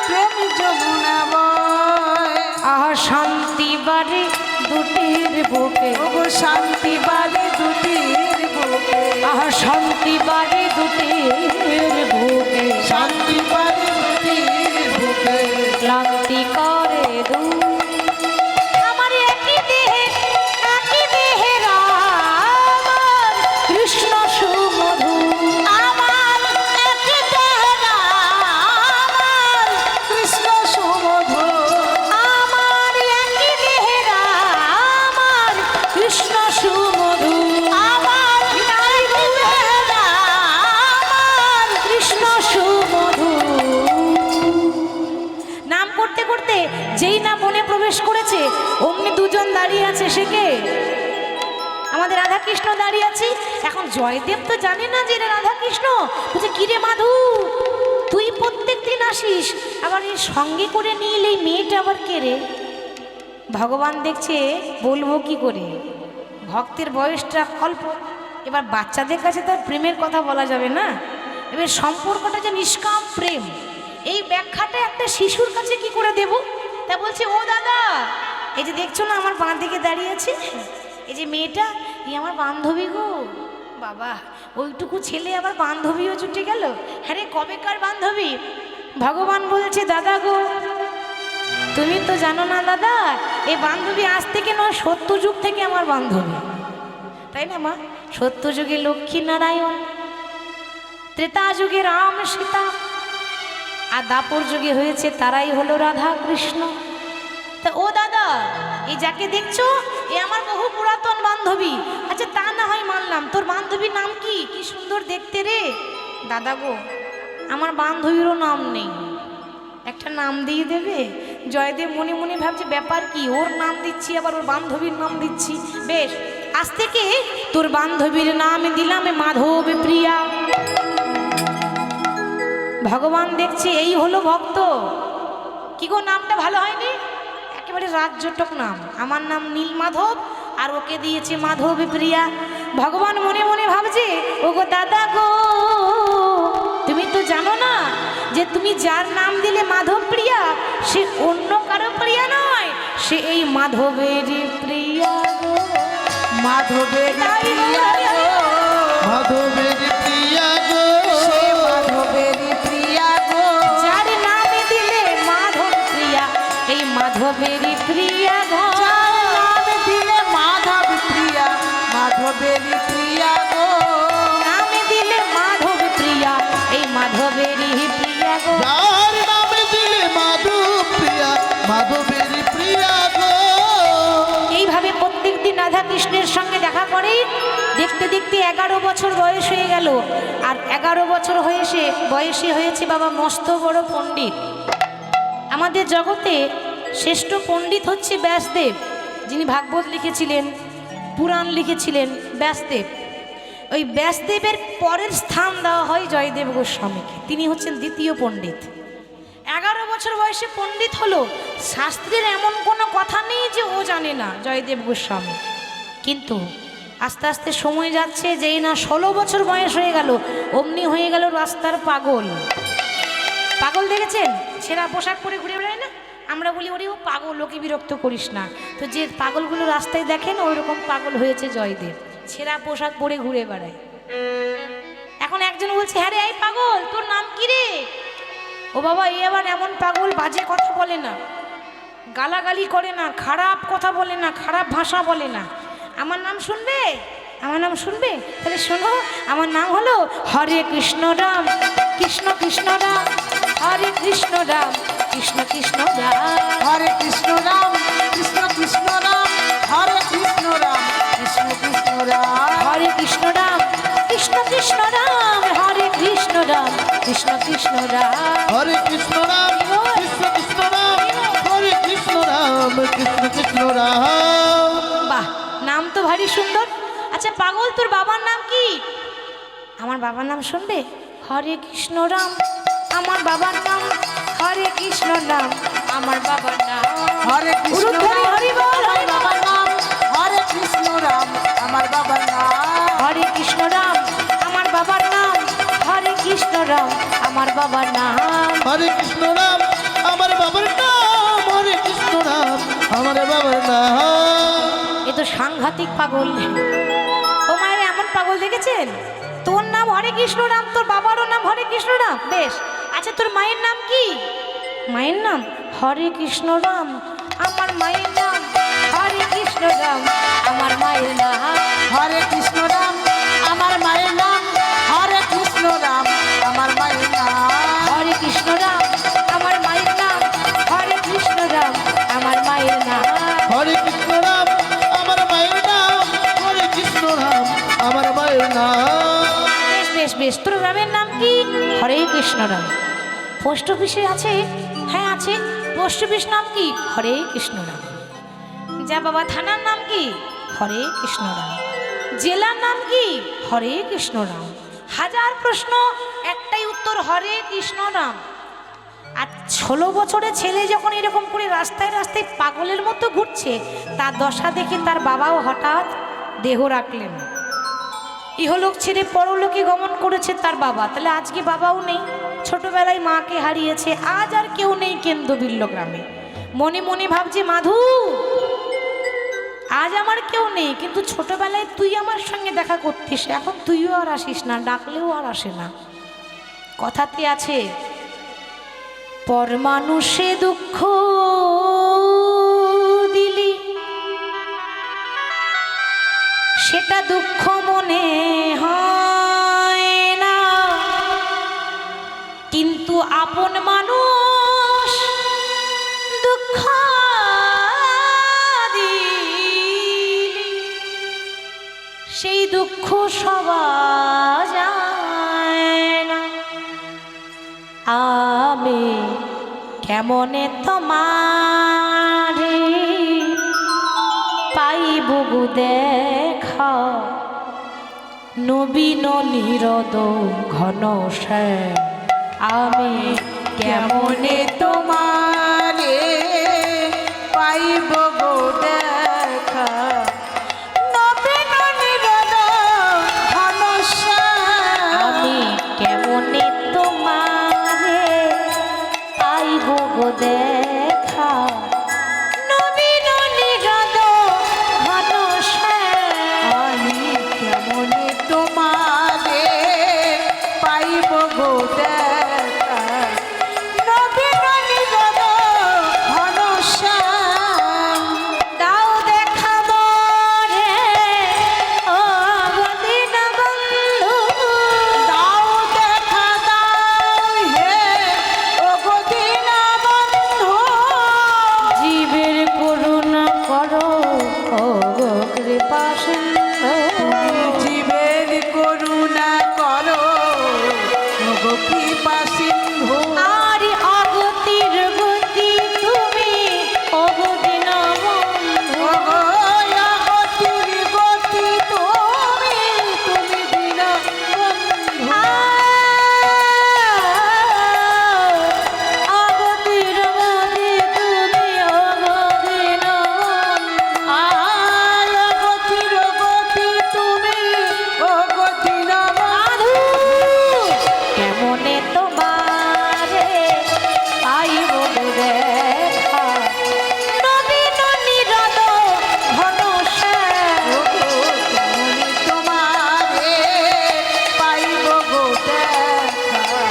প্রেম যমুনা বয়। আহা শান্তি বাড়ি দুটির বুকে, ওগো শান্তি বাড়ে দুটির বুকে, আহা শান্তি বাড়ি দুটির বুকে, শান্তি পারে দুটির বুকে, ক্লান্তি করে দূর। আমার একই দেহের আমার কৃষ্ণ সুমধু, আমার একই দেহের আমার কৃষ্ণ সুমধু, আমার একই দেহের আমার কৃষ্ণ সুমধু, আমার একই দেহের আমার কৃষ্ণ সুমধু। নাম করতে করতে যেই না মনে প্রবেশ করেছে অমনি দুজন দাঁড়িয়ে আছে। সে কে? আমাদের রাধা কৃষ্ণ দাঁড়িয়ে আছে। এখন জয়দেব তো জানে না যে এটা রাধা কৃষ্ণ। বলছে কিরে মাধু, তুই প্রত্যেক দিন আসিস, আবার এর সঙ্গে করে নিয়ে এলে এই মেয়েটা আবার কে রে? ভগবান দেখছে বলবো কি করে, ভক্তের বয়সটা অল্প, এবার বাচ্চাদের কাছে তো আর প্রেমের কথা বলা যাবে না। এবার সম্পর্কটা যে নিষ্কাম প্রেম, এই ব্যাখ্যাটা একটা শিশুর কাছে কি করে দেব? তা বলছে ও দাদা, এই যে দেখছো না আমার বাঁ দিকে দাঁড়িয়ে আছে, এই যে মেয়েটা, এই আমার বান্ধবী গো। বাবা, ওইটুকু ছেলে আবার বান্ধবীও জুটে গেল। হ্যাঁ রে, কবেকার বান্ধবী? ভগবান বলছে দাদা গো, তুমি তো জানো না দাদা, এই বান্ধবী আজ থেকে নয়, সত্যযুগ থেকে আমার বান্ধবী, তাই না মা? সত্যযুগে লক্ষ্মী নারায়ণ, ত্রেতা যুগে রাম সীতা, আর দাপর যুগে হয়েছে তারাই হলো রাধা কৃষ্ণ। তা ও দাদা, এই যাকে দেখছো এ আমার বহু পুরাতন বান্ধবী। আচ্ছা তা না হয় মানলাম, তোর বান্ধবীর নাম কি? কি সুন্দর দেখতে রে। দাদা গো, আমার বান্ধবীরও নাম নেই, একটা নাম দিয়ে দেবে? জয়দেব মনে মনে ভাবছে ব্যাপার কি, ওর নাম দিচ্ছি আবার ওর বান্ধবীর নাম দিচ্ছি। বেশ, আজ থেকে তোর বান্ধবীর নাম দিলাম মাধব প্রিয়া। ভগবান দেখছে এই হলো ভক্ত। কি গো, নামটা ভালো হয়নি? একেবারে রাজ্যটক নাম। আমার নাম নীলমাধব আর ওকে দিয়েছে মাধব প্রিয়া। ভগবান মনে মনে ভাবছে ও গো দাদা গো, তুমি তো জানো না যে তুমি যার নাম দিলে মাধব প্রিয়া, সে অন্য কারো প্রিয়া নয়, সে এই মাধবের প্রিয়া গো। মাধবের প্রিয়া গো, মাধবের প্রিয়া গো, সে মাধবের প্রিয়া গো, যার নামে দিলে মাধব প্রিয়া, এই মাধবের প্রিয়া গো। যার নাম দিলে মাধব প্রিয়া, মাধবের প্রিয়া গো, নামে দিলে মাধব প্রিয়া, এই মাধবের প্রিয়া গো। যার নামে দিলে মাধব প্রিয়া, মাধবের প্রিয়া গো। এইভাবে প্রত্যেকদিন রাধা কৃষ্ণের সঙ্গে দেখা করে দেখতে দেখতে 11 বছর বয়স হয়ে গেল। আর 11 বছর বয়সে হয়েছে বাবা মস্ত বড় পণ্ডিত। আমাদের জগতে শ্রেষ্ঠ পণ্ডিত হচ্ছে ব্যাসদেব, যিনি ভাগবত লিখেছিলেন, পুরাণ লিখেছিলেন ব্যাসদেব। ওই ব্যাসদেবের পরের স্থান দেওয়া হয় জয়দেব গোস্বামীকে, তিনি হচ্ছেন দ্বিতীয় পণ্ডিত। 11 বছর বয়সে পণ্ডিত হলো, শাস্ত্রের এমন কোনো কথা নেই যে ও জানে না জয়দেব গোস্বামী। কিন্তু আস্তে আস্তে সময় যাচ্ছে, যেই না 16 বছর বয়স হয়ে গেল, অমনি হয়ে গেল রাস্তার পাগল। পাগল দেখেছেন? ছেঁড়া পোশাক পরে ঘুরে বেড়ায় না? আমরা বলি ওরে ও পাগল, ওকে বিরক্ত করিস না। তো যে পাগলগুলো রাস্তায় দেখেন ওই রকম পাগল হয়েছে জয়দেব, ছেঁড়া পোশাক পরে ঘুরে বেড়ায়। এখন একজন বলছে হ্যাঁ রে এই পাগল, তোর নাম কি রে? ও বাবা, এ আবার এমন পাগল, বাজে কথা বলে না, গালাগালি করে না, খারাপ কথা বলে না, খারাপ ভাষা বলে না। আমার নাম শুনবে? আমার নাম শুনবে? তাহলে শোনো, আমার নাম হলো হরে কৃষ্ণ রাম কৃষ্ণ কৃষ্ণ রাম, হরে কৃষ্ণ রাম কৃষ্ণ কৃষ্ণ রাম, হরে কৃষ্ণ রাম কৃষ্ণ কৃষ্ণ রাম, হরে কৃষ্ণ রাম কৃষ্ণ কৃষ্ণ রাম, হরে কৃষ্ণ রাম কৃষ্ণ কৃষ্ণ রাম, হরে কৃষ্ণ রাম কৃষ্ণ কৃষ্ণ রাম, হরে কৃষ্ণ রাম কৃষ্ণ কৃষ্ণ রাম, হরে কৃষ্ণ রাম কৃষ্ণ কৃষ্ণ রাম। বাহ, নাম তো ভারী সুন্দর। আচ্ছা পাগল, তোর বাবার নাম কি? আমার বাবার নাম শুনবে? হরে কৃষ্ণ রাম, আমার বাবার নাম হরে কৃষ্ণ রাম, আমার বাবার নাম হরে কৃষ্ণ উরুধ্বনি রাম, হরি বল, আমার বাবার নাম হরে কৃষ্ণ রাম, আমার বাবার নাম হরে কৃষ্ণ রাম আমার বাবার নাম। হরে কৃষ্ণ রাম আমার বাবার নাম, হরে কৃষ্ণ রাম আমার বাবার নাম। এ তো সাংঘাতিক পাগল। ও মায়ের এমন পাগল দেখেছেন? তোর নাম হরে কৃষ্ণ রাম, তোর বাবারও নাম হরে কৃষ্ণ রাম, বেশ। আচ্ছা তোর মায়ের নাম কি? মায়ের নাম হরে কৃষ্ণ রাম আমার মায়ের নাম হরে কৃষ্ণ রাম আমার মায়ের নাম। হরে কৃষ্ণ রাম আমার মায়ের নাম, হরে কৃষ্ণ রাম আমার মায়ের নাম। হরে কৃষ্ণ রাম আমার মায়ের নাম হরে কৃষ্ণ রাম আমার মায়ের নাম। হরে কৃষ্ণ রাম আমার মায়ের নাম, হরে কৃষ্ণ রাম আমার মায়ের নাম। বেশ বেশ বেশ, তোর গ্রামের নাম কি? হরে কৃষ্ণ রাম। পোস্ট অফিসে আছে? হ্যাঁ আছে। পোস্ট অফিস নাম কি? হরে কৃষ্ণ রাম। যা বাবা, থানার নাম কি? হরে কৃষ্ণ রাম। জেলার নাম কি? হরে কৃষ্ণ রাম। হাজার প্রশ্ন, একটাই উত্তর, হরে কৃষ্ণ রাম। আর 16 বছরের ছেলে যখন এরকম করে রাস্তায় রাস্তায় পাগলের মতো ঘুরছে, তার দশা দেখে তার বাবাও হঠাৎ দেহ রাখলেন। ইহলোক ছেড়ে পরলোকে গমন করেছে তার বাবা। তাহলে আজকে বাবাও নেই, ছোটবেলায় মাকে হারিয়েছে, আজ আর কেউ নেই কেন্দ্রবিল্ল গ্রামে। মনে মনে ভাবছে, মাধু আজ আমার কেউ নেই, কিন্তু ছোটবেলায় তুই আমার সঙ্গে দেখা করতিস, এখন তুইও আর আসিস না, ডাকলেও আর আসে না। কথাতে আছে, পর মানুষে দুঃখ দিলি সেটা দুঃখ মনে হয় না, কিন্তু আপন মানুষ দুঃখ দিলি সেই দুঃখ সবার যায় না। আমি কেমনে তোমারে পাইব গো দেখা, নবীন নিরদ ঘন শ্যাম। আমি কেমনে তোমারে পাইব গো দেখা, নবীন নিরদ ঘন শ্যাম। আমি কেমনে তোমারে পাইব গো দেখা, নবীন নিরদ ঘন শ্যাম। আমি কেমনে তোমারে পাইব গো দেখা, নবীন নিরদ ঘন শ্যাম। দাও দেখা মোরে ও গদিন বন্ধু, দাও দেখা দাও হে ও গো দীনবন্ধু। জীবের করুণা করো ও গো কৃপা সিন্ধু। জীবের করুণা করো ও গো কৃপা সিন্ধু। আর অগতির গতি তুমি ও গো দীনবন্ধু। ও গো অগতির গতি তুমি, তুমি দীনবন্ধু। অগতির গতি তুমি ও গো দীনবন্ধু। আয় অগতির গতি তুমি, ও গো দীনবন্ধু। কেমনে তোমারে পাইব গো দেখা, নবীন নিরদ ঘন শ্যাম। ও গো কেমনে তোমারে পাইব গো দেখা,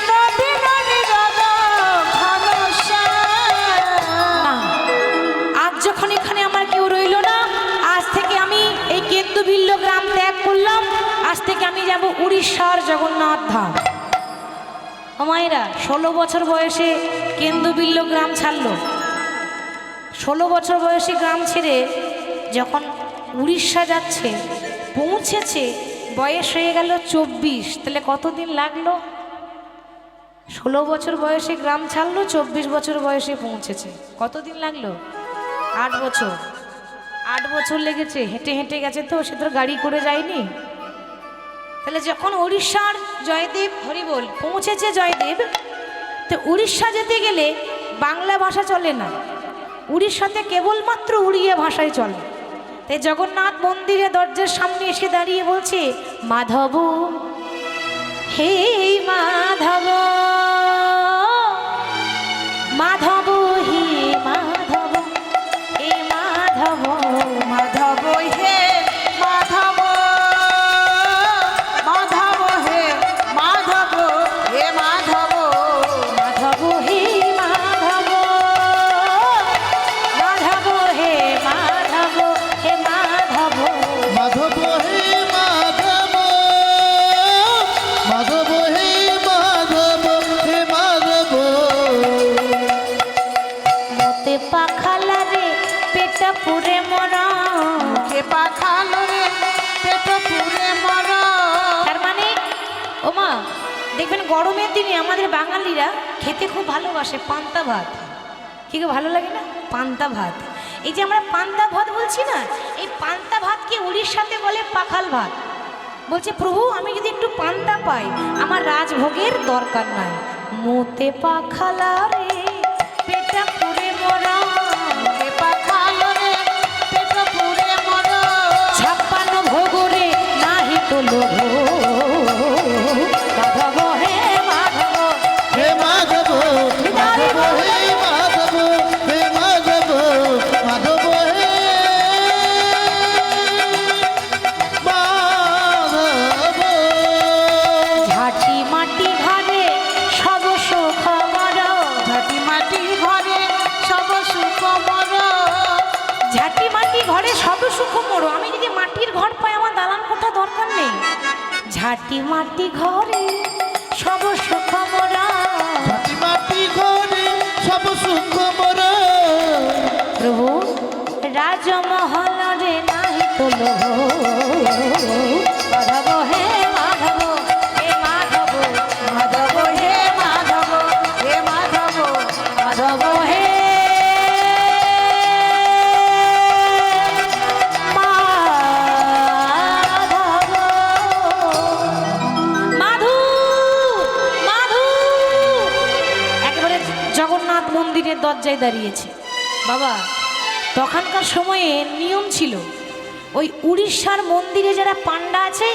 নবীন নিরদ ঘন শ্যাম। না, আজ যখন এখানে আমার কেউ রইল না, আজ থেকে আমি এই কেন্দুভিল্ল গ্রাম ত্যাগ করলাম। আজ থেকে আমি যাব উড়িষ্যার জগন্নাথ ধাম। ও মায়েরা, 16 বছর বয়সে কেন্দুভিল্ল গ্রাম ছাড়লো। 16 বছর বয়সে গ্রাম ছেড়ে যখন উড়িষ্যা যাচ্ছে, পৌঁছেছে, বয়স হয়ে গেল 24। তাহলে কতদিন লাগলো? 16 বছর বয়সে গ্রাম ছাড়লো, 24 বছর বয়সে পৌঁছেছে। কতদিন লাগলো? 8 বছর। 8 বছর লেগেছে। হেঁটে হেঁটে গেছে তো, সে তো গাড়ি করে যায়নি। তাহলে যখন উড়িষ্যার জয়দেব, হরিবোল, পৌঁছেছে জয়দেব, তো উড়িষ্যা যেতে গেলে বাংলা ভাষা চলে না, উড়িষ্যাতে কেবলমাত্র উড়িয়া ভাষায় চলে। তাই জগন্নাথ মন্দিরে দরজার সামনে এসে দাঁড়িয়ে বলছে, মাধব হে মাধব মাধব হে মাধব হে মাধব মাধব হে মাধব মাধব হে মাধব হে মাধব মাধব হে মাধব মাধব হে মাধব হে মাধব মাধব হে মাধব মাধব হে মাধব হে মাধব মতে পাখালা রে পেটা পুরে মরা কে পাখালো রে পেট পুরে মর তার মানে ওমা দেখবেন গরমের দিনে আমাদের বাঙালিরা খেতে খুব ভালোবাসে পান্তা ভাত। কি গো ভালো লাগে না পান্তা ভাত? এই যে আমরা পান্তা ভাত বলছি না, এই পান্তা ভাতকে উড়িষ্যাতে বলে পাখাল ভাত। বলছে প্রভু আমি যদি একটু পান্তা পাই আমার রাজভোগের দরকার নাই। মোতে পাখালা রে পেটা পুরে মরা কে পাখালো রে পেট পুরে মর 56 ভোগ রে নাহি তো লোভ মাধব হে মাধব হে মাধব মাধব হে মাধব হে মাধব মাধব হে মাধব ঝাঁটি মাটি ঘরে সব সুখ মর ঝাঁটি মাটি ঘরে সব সুখ মর ঝাঁটি মাটি ঘরে সব সুখ মরো। আমি যদি মাটির ঘর পাই আমার দালান কোঠা দরকার নেই। ঝাঁটি মাটি ঘরে সব সুখ মরা মাটি মাটি ঘরে সব সুখ মোর প্রভু রাজমহল রে নাহি তো লোভ মাধব হে মাধব হে মাধব মাধব হে মাধব হে মাধব মাধব হে মাধব মাধু মাধু একেবারে জগন্নাথ মন্দিরের দরজায় দাঁড়িয়েছে। বাবা তখনকার সময়ে নিয়ম ছিল ওই উড়িষ্যার মন্দিরে যারা পান্ডা আছে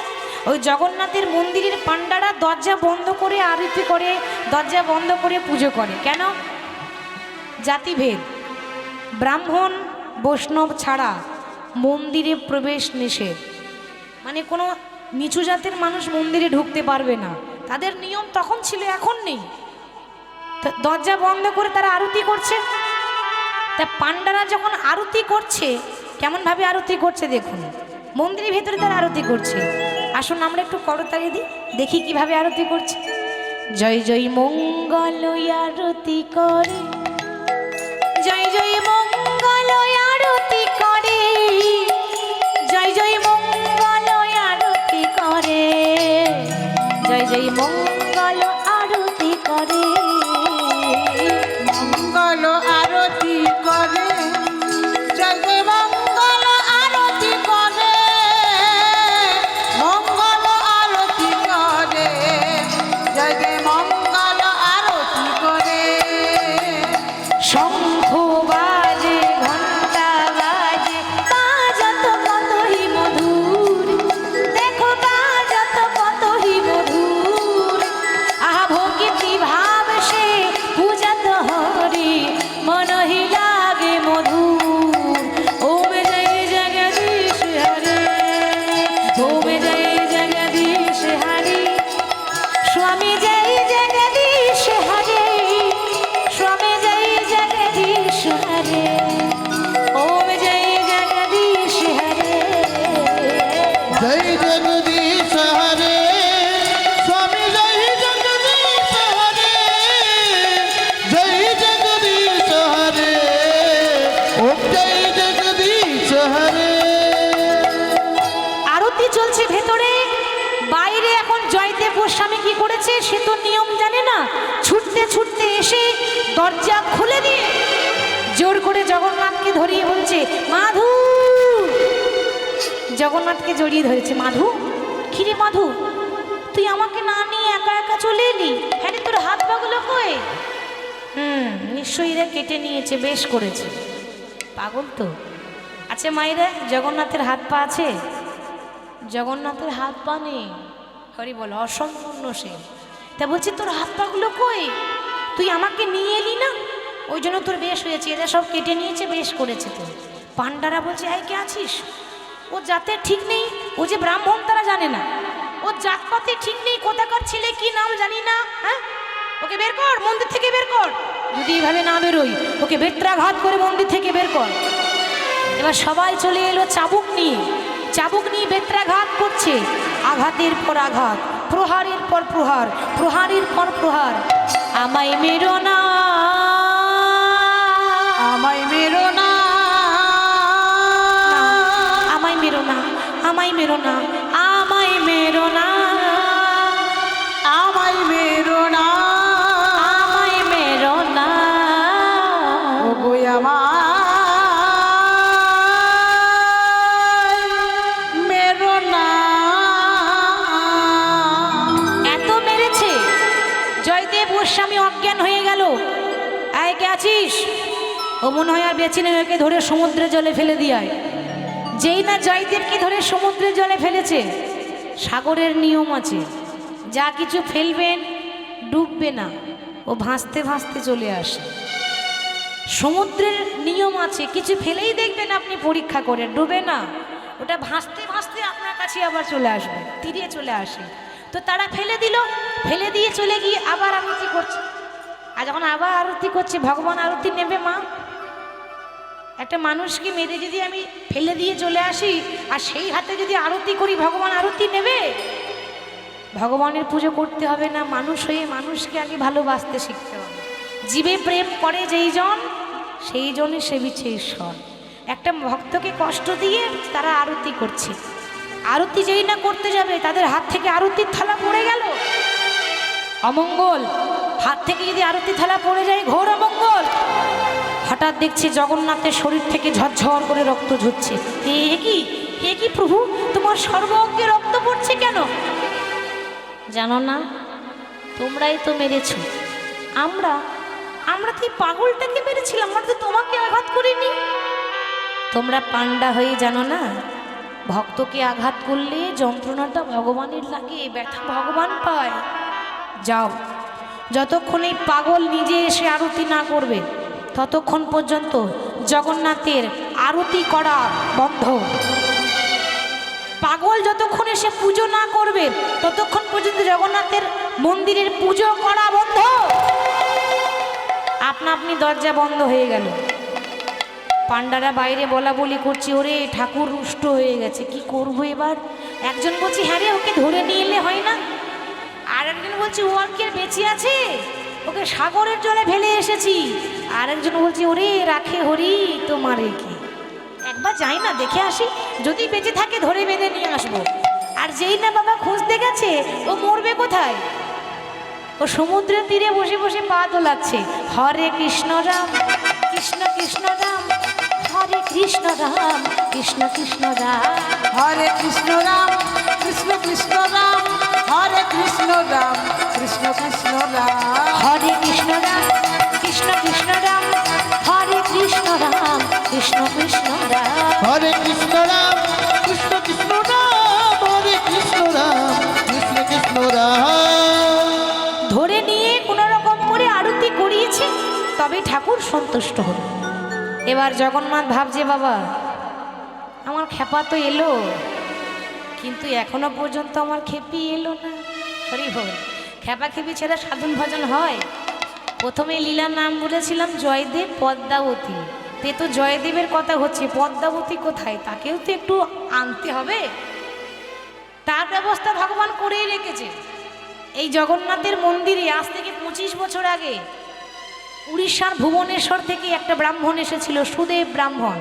ওই জগন্নাথের মন্দিরের পান্ডারা দরজা বন্ধ করে আরতি করে দরজা বন্ধ করে পুজো করে। কেন? জাতিভেদ, ব্রাহ্মণ বৈষ্ণব ছাড়া মন্দিরে প্রবেশ নিষেধ। মানে কোনো নিচু জাতের মানুষ মন্দিরে ঢুকতে পারবে না, তাদের নিয়ম তখন ছিল, এখন নেই। তো দরজা বন্ধ করে তারা আরতি করছে। তা পান্ডারা যখন আরতি করছে কেমনভাবে আরতি করছে দেখুন, মন্দিরের ভেতরে তারা আরতি করছে। আসুন আমরা একটু করতালি দিই, দেখি কিভাবে আরতি করছে। জয় জয় মঙ্গল আরতি করে, জয় জয় মঙ্গল আরতি করে, জয় জয় মঙ্গল আরতি করে, জয় জয় মঙ্গল আরতি করে। মঙ্গল আরতি করে জয় জয় মঙ্গল আরতি করে মঙ্গল আরতি করে জয় জয় মঙ্গল আরতি করে শঙ্খ বাজে ঘণ্টা বাজে বাজত কতই মধুর, দেখো বাজত কতই মধুর। আহা ভক্তি ভাব সে পূজত হরি মনহি লাগে মধুর। ওম জয় জগদীশ হরে, ওম জয় জগদীশ হরে, স্বামী জয় জগদীশ হরে, স্বামী জয় জগদীশ হরে, ওম জয় জগদীশ হরে। জয় জগদীশ হরে স্বামী জয় জগদীশ হরে জয় জগদীশ হরে ওম জয় জগদীশ হরে আরতি চলছে ভেতরে, বাইরে এখন জয়দেব গোস্বামী কি করেছে সে তো নিয়ম জানে না, ছুটতে ছুটতে এসে দরজা খুলে দিয়ে জোর করে জগন্নাথকে ধরিয়ে বলছে মাধু। জগন্নাথকে জড়িয়ে ধরেছে। মাধু, কিরে মাধু তুই আমাকে না নিয়ে একা একা চলে এলি? হ্যাঁ রে, তোর হাত পাগুলো কই? নিশ্চয়ই এরা কেটে নিয়েছে, বেশ করেছে। পাগল তো। আচ্ছা মায়েরা, জগন্নাথের হাত পা আছে? জগন্নাথের হাত পা নেই। হরি বল, অসম্পূর্ণ সে। তা বলছি তোর হাত পাগুলো কই, তুই আমাকে নিয়ে এলি না, ওই জন্য তোর বেশ হয়েছে, এরা সব কেটে নিয়েছে, বেশ করেছে তোর। পান্ডারা বলছে আই কে আছিস, ও জাতের ঠিক নেই, ও যে ব্রাহ্মণ তারা জানে না, ও জাতপাতে ঠিক নেই, কোথাকার ছেলে কি নাম জানি না, হ্যাঁ ওকে বের কর, মন্দির থেকে বের কর। যদি এইভাবে না বেরোই ওকে বেত্রাঘাত করে মন্দির থেকে বের কর। এবার সবাই চলে এলো চাবুক নিয়ে বেত্রাঘাত করছে, আঘাতের পর আঘাত, প্রহারের পর প্রহার, প্রহারের পর প্রহার। আমায় মেরো না, আমায় মেরো না, আমায় মেরো না, আমায় মেরো না, আমায় মেরো না, আমায় মেরো না, আমায় মেরো না, ওগো আমায় মেরো না। এত মেরেছে জয়দেব গোস্বামী অজ্ঞান হয়ে গেল। আয় কে আছিস, ও মনে হয় আর বেঁচে নেই, ওকে ধরে সমুদ্রের জলে ফেলে দিয়ায়। যেই না জয়দেবকে ধরে সমুদ্রের জলে ফেলেছে, সাগরের নিয়ম আছে, যা কিছু ফেলবেন ডুববে না, ও ভাসতে ভাসতে চলে আসে। সমুদ্রের নিয়ম আছে, কিছু ফেলেই দেখবেন আপনি পরীক্ষা করে, ডুবে না, ওটা ভাসতে ভাসতে আপনার কাছে আবার চলে আসবে, তীরে চলে আসে। তো তারা ফেলে দিল, ফেলে দিয়ে চলে গিয়ে আবার আরতি করছে। আর যখন আবার আরতি করছে, ভগবান আরতি নেবে মা, একটা মানুষকে মেরে যদি আমি ফেলে দিয়ে চলে আসি আর সেই হাতে যদি আরতি করি, ভগবান আরতি নেবে? ভগবানের পুজো করতে হবে না, মানুষ হয়ে মানুষকে আগে ভালোবাসতে শিখতে হবে। জীবে প্রেম করে যেই জন, সেই জনই সেবিছে ঈশ্বর। একটা ভক্তকে কষ্ট দিয়ে তারা আরতি করছে, আরতি যেই না করতে যাবে তাদের হাত থেকে আরতির থালা পড়ে গেল, অমঙ্গল। হাত থেকে যদি আরতি থালা পড়ে যায় ঘোর অমঙ্গল। হঠাৎ দেখছে জগন্নাথের শরীর থেকে ঝরঝর করে রক্ত ঝরছে। হে কি প্রভু, তোমার সর্ব অঙ্গে রক্ত পড়ছে কেন? জানো না, তোমরাই তো মেরেছ। আমরা তো এই পাগলটাকে মেরেছিলাম, আমরা তো তোমাকে আঘাত করিনি। তোমরা পান্ডা হয়ে জানো না, ভক্তকে আঘাত করলে যন্ত্রণাটা ভগবানের লাগে, ব্যথা ভগবান পায়। যাও, যতক্ষণ এই পাগল নিজে এসে আরতি না করবে ততক্ষণ পর্যন্ত জগন্নাথের আরতি করা বন্ধ। পাগল যতক্ষণ এসে পুজো না করবে ততক্ষণ পর্যন্ত জগন্নাথের মন্দিরের পুজো করা বন্ধ। আপনা আপনি দরজা বন্ধ হয়ে গেল। পান্ডারা বাইরে বলা বলি করছে, ওরে ঠাকুর রুষ্ট হয়ে গেছে, কি করবো এবার? একজন বলছে হ্যাঁ রে, ওকে ধরে নিয়ে এলে হয় না। আর একজন বলছে ও আর কি বেঁচে আছে, ওকে সাগরের জলে ফেলে এসেছি। আর একজন বলছে ওরে রাখে হরি তোমারে কি, একবার যাই না দেখে আসি, যদি বেঁচে থাকে ধরে বেঁধে নিয়ে আসবো। আর যেই না বাবা খুঁজতে গেছে, ও মরবে কোথায়? ও সমুদ্রের তীরে বসে বসে পা দোলাচ্ছে, হরে কৃষ্ণ রাম কৃষ্ণ কৃষ্ণ রাম, হরে কৃষ্ণ রাম কৃষ্ণ কৃষ্ণ রাম, হরে কৃষ্ণ রাম কৃষ্ণ কৃষ্ণ রাম, হরে কৃষ্ণ রাম কৃষ্ণ কৃষ্ণ রাম, হরে কৃষ্ণ রাম কৃষ্ণ কৃষ্ণ রাম, হরে কৃষ্ণ রাম কৃষ্ণ কৃষ্ণ রাম, হরে কৃষ্ণ রাম কৃষ্ণ কৃষ্ণ রাম, হরে কৃষ্ণ রাম কৃষ্ণ কৃষ্ণ রাম। ধরে নিয়ে কোনো রকম করে আরতি করিয়েছে, তবে ঠাকুর সন্তুষ্ট হল। এবার জগন্নাথ ভাবছে, বাবা আমার খেপা তো এলো, কিন্তু এখনো পর্যন্ত আমার খেপি এলো না। হরি বল, খেপা খেপি ছেড়ে সাধন ভজন হয়? প্রথমে লীলার নাম বলেছিলাম জয়দেব পদ্মাবতী, তে তো জয়দেবের কথা হচ্ছে, পদ্মাবতী কোথায়? তাকেও তো একটু আনতে হবে, তার ব্যবস্থা ভগবান করেই রেখেছে। এই জগন্নাথের মন্দিরে আজ থেকে 25 বছর আগে উড়িষ্যার ভুবনেশ্বর থেকে একটা ব্রাহ্মণ এসেছিল, সুদেব ব্রাহ্মণ।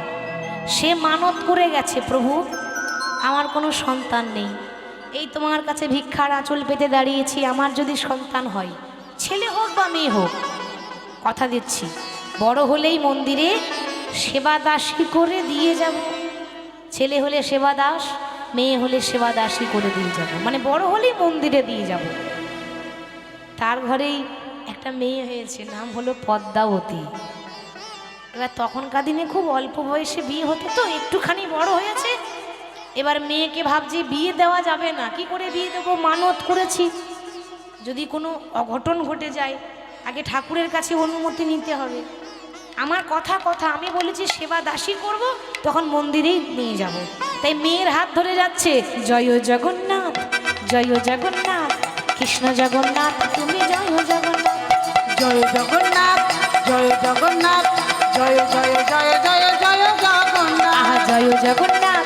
সে মানত করে গেছে, প্রভু আমার কোনো সন্তান নেই, এই তোমার কাছে ভিক্ষার আঁচল পেতে দাঁড়িয়েছি, আমার যদি সন্তান হয়, ছেলে হোক বা মেয়ে হোক, কথা দিচ্ছি বড় হলেই মন্দিরে সেবা দাসী করে দিয়ে যাব। ছেলে হলে সেবা দাস, মেয়ে হলে সেবা দাসী করে দিয়ে যাব, মানে বড় হলেই মন্দিরে দিয়ে যাব। তার ঘরেই একটা মেয়ে হয়েছে, নাম হলো পদ্মাবতী। এবার তখনকার দিনে খুব অল্প বয়সে বিয়ে হতো, তো একটুখানি বড় হয়েছে, এবার মেয়েকে ভাবছি বিয়ে দেওয়া যাবে না, কি করে বিয়ে দেবো, মানত করেছি, যদি কোনো অঘটন ঘটে যায় আগে ঠাকুরের কাছে অনুমতি নিতে হবে। আমার কথা আমি বলেছি সেবা দাসী করব, তখন মন্দিরেই নিয়ে যাব। তাই মেয়ের হাত ধরে যাচ্ছে, জয় জগন্নাথ জয় জগন্নাথ, কৃষ্ণ জগন্নাথ তুমি জয় জগন্নাথ, জয় জগন্নাথ জয় জগন্নাথ, জয় জয় জয় জয় জয় জগন্নাথ। আহা জয় জগন্নাথ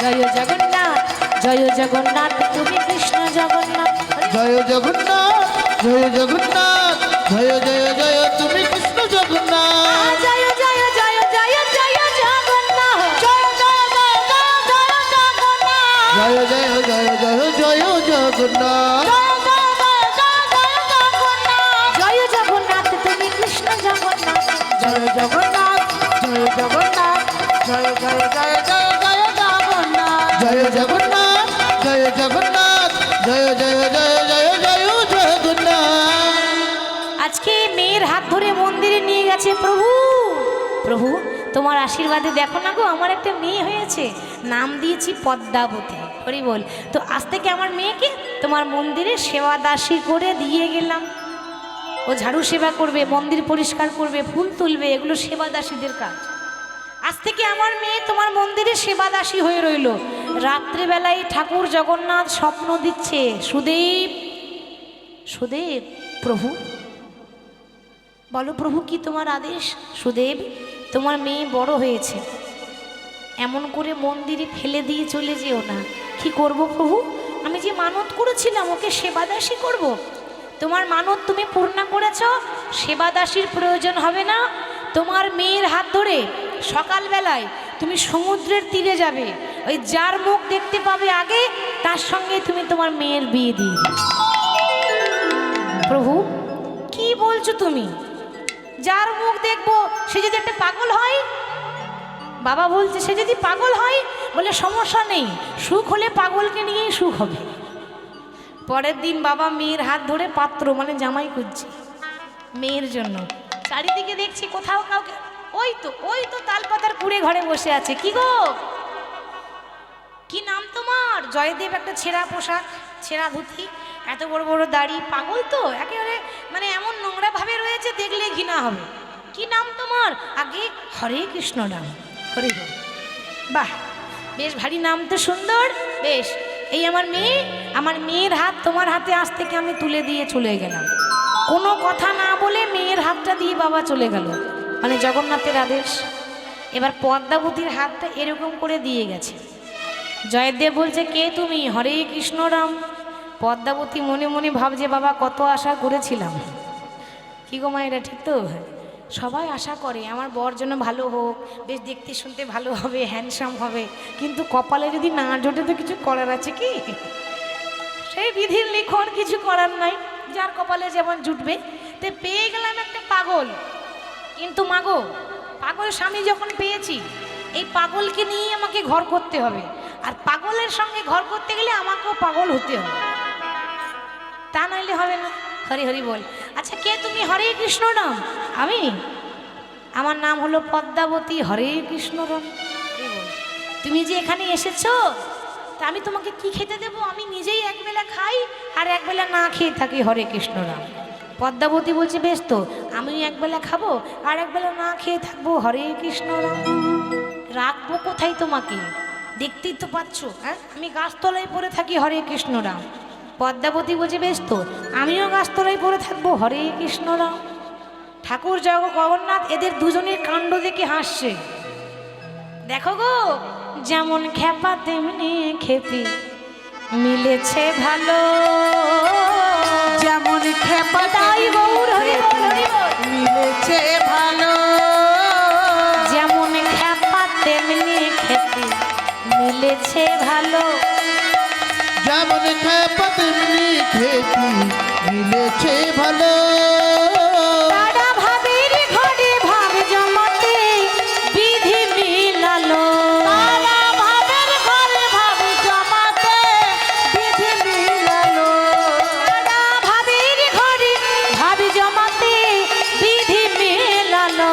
জয় জগন্নাথ, জয় জগন্নাথ তুমি কৃষ্ণ জগন্নাথ। জয় জগন্নাথ জয় জগন্নাথ, জয় জয় জয় তুমি কৃষ্ণ জগন্নাথ। জয় জয় জয় জয় জয় জগন্নাথ, জয় জয় জয় জয় জয় জগন্নাথ। জয় জয় জয় জয় জয় জগন্নাথ। জয় জগন্নাথ তুমি কৃষ্ণ জগন্নাথ। জয় জগন্নাথ জয় জগন্নাথ, জয় জয় জয় জয় জয় জগন্নাথ। জয় জগন্নাথ জয় জগন্নাথ, জয় জয় জয় জয় জয় জগন্নাথ। আজকে মেয়ের হাত ধরে মন্দিরে নিয়ে গেছে প্রভু। প্রভু তোমার আশীর্বাদে দেখো না গো, আমার একটা মেয়ে হয়েছে, নাম দিয়েছি পদ্মাবতী। হরি বল। তো আজ থেকে আমার মেয়েকে তোমার মন্দিরে সেবা দাসী করে দিয়ে গেলাম। ও ঝাড়ু সেবা করবে, মন্দির পরিষ্কার করবে, ফুল তুলবে, এগুলো সেবা দাসীদের কাজ। আজ থেকে আমার মেয়ে তোমার মন্দিরে সেবা দাসী হয়ে রইল। রাত্রিবেলায় ঠাকুর জগন্নাথ স্বপ্ন দিচ্ছে, সুদেব সুদেব। প্রভু বলো প্রভু কি তোমার আদেশ? সুদেব তোমার মেয়ে বড় হয়েছে, এমন করে মন্দিরে ফেলে দিয়ে চলে যেও না। কি করব প্রভু? আমি যে মানত করেছিলাম ওকে সেবাদাসী করব, তোমার মানত তুমি পূর্ণ করেছ, সেবাদাসীর প্রয়োজন হবে না। তোমার মেয়ের হাত ধরে সকালবেলায় তুমি সমুদ্রের তীরে যাবে, ওই যার মুখ দেখতে পাবে আগে তার সঙ্গে তুমি তোমার মেয়ের বিয়ে দিয়ে দিবে। প্রভু কি বলছো তুমি? যার মুখ দেখবো সে যদি একটা পাগল হয়? বাবা বলছে সে যদি পাগল হয়, বলে সমস্যা নেই, সুখ হলে পাগলকে নিয়েই সুখ হবে। পরের দিন বাবা মেয়ের হাত ধরে পাত্র মানে জামাই খুঁজছে মেয়ের জন্য। চারিদিকে দেখছি কোথাও কাউকে, ওই তো তালপাতার কুড়ে ঘরে বসে আছে। কি গো, কি নাম তোমার? জয়দেব। একটা ছেঁড়া পোশাক, ছেঁড়া ধুতি, এত বড় বড় দাড়ি, পাগল তো একেবারে, মানে এমন নোংরা ভাবে রয়েছে দেখলে ঘৃণা হবে। কি নাম তোমার? আগে হরে কৃষ্ণ নাম। হরে বল। বাহ, বেশ ভারী নাম তো, সুন্দর বেশ। এই আমার মেয়ে, আমার মেয়ের হাত তোমার হাতে আজ থেকে আমি তুলে দিয়ে চলে গেলাম। কোনো কথা না বলে মেয়ের হাতটা দিয়ে বাবা চলে গেল, মানে জগন্নাথের আদেশ। এবার পদ্মাবতীর হাতটা এরকম করে দিয়ে গেছে। জয়দেব বলছে কে তুমি? হরে কৃষ্ণ রাম। পদ্মাবতী মনে মনে ভাবছে বাবা কত আশা করেছিলাম। কি গো মায়েরা, ঠিক তো? সবাই আশা করে আমার বর যেন ভালো হোক, বেশ দেখতে শুনতে ভালো হবে, হ্যান্ডসাম হবে, কিন্তু কপালে যদি না জোটে তো কিছু করার আছে কি? সেই বিধির লিখন, কিছু করার নাই, যার কপালে যেমন জুটবে। তো পেয়ে গেলাম একটা পাগল, কিন্তু মাগো পাগল স্বামী যখন পেয়েছি, এই পাগলকে নিয়ে আমাকে ঘর করতে হবে, আর পাগলের সঙ্গে ঘর করতে গেলে আমাকেও পাগল হতে হবে, তা নইলে হবে না। হরি হরি বল। আচ্ছা কে তুমি? হরে কৃষ্ণ নাম। আমি, আমার নাম হলো পদ্মাবতী। হরে কৃষ্ণ রাম। তুমি যে এখানে এসেছো, তা আমি তোমাকে কি খেতে দেবো? আমি নিজেই একবেলা খাই আর একবেলা না খেয়ে থাকি। হরে কৃষ্ণ রাম। পদ্মাবতী বলছে বেশ তো, আমি একবেলা খাবো আর একবেলা না খেয়ে থাকবো। হরে কৃষ্ণ রাম। রাখবো কোথায় তোমাকে? দেখতেই তো পাচ্ছ, হ্যাঁ আমি গাছতলায় পড়ে থাকি। হরে কৃষ্ণ রাম। পদ্মাবতী বলছে বেশ তো, আমিও গাছতলায় পড়ে থাকবো। হরে কৃষ্ণ রাম। ঠাকুর জগন্নাথ এদের দুজনের কাণ্ড দেখে হাসছে। দেখো গো, যেমন খেপা তেমনি খেপি, মিলেছে ভালো। যেমন খেপা তাই গৌর হরি বল, হরি বল। মিলেছে ভালো। যেমন খেপা তেমনি খেপি, মিলেছে ভালো। যেমন খেপা তেমনি খেপি, মিলেছে ভালো। তারা ভাবের ঘরে ভাব জমাতে বিধি মিলালো। তারা ভাবের ঘরে ভাব জমাতে বিধি মিলালো। তারা ভাবের ঘরে ভাব জমাতে বিধি মিলালো।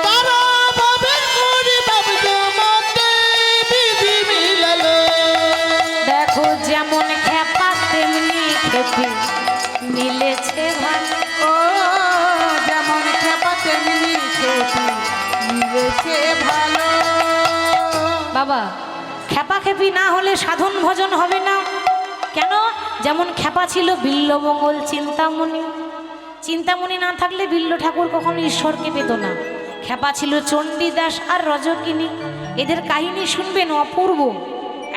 তারা ভাবের ঘরে ভাব জমাতে বিধি মিলালো। খেপি মিলেছে ভালো। ও যেমন খেপা তেমনি খেপি মিলেছে ভালো। বাবা খেপা খেপি না হলে সাধন ভজন হবে না। কেন? যেমন খেপা ছিল বিল্লমঙ্গল চিন্তামণি, চিন্তামণি না থাকলে বিল্ল ঠাকুর কখনো ঈশ্বরকে পেত না। খেপা ছিল চণ্ডীদাস আর রজকিনী, এদের কাহিনী শুনবেন অপূর্ব,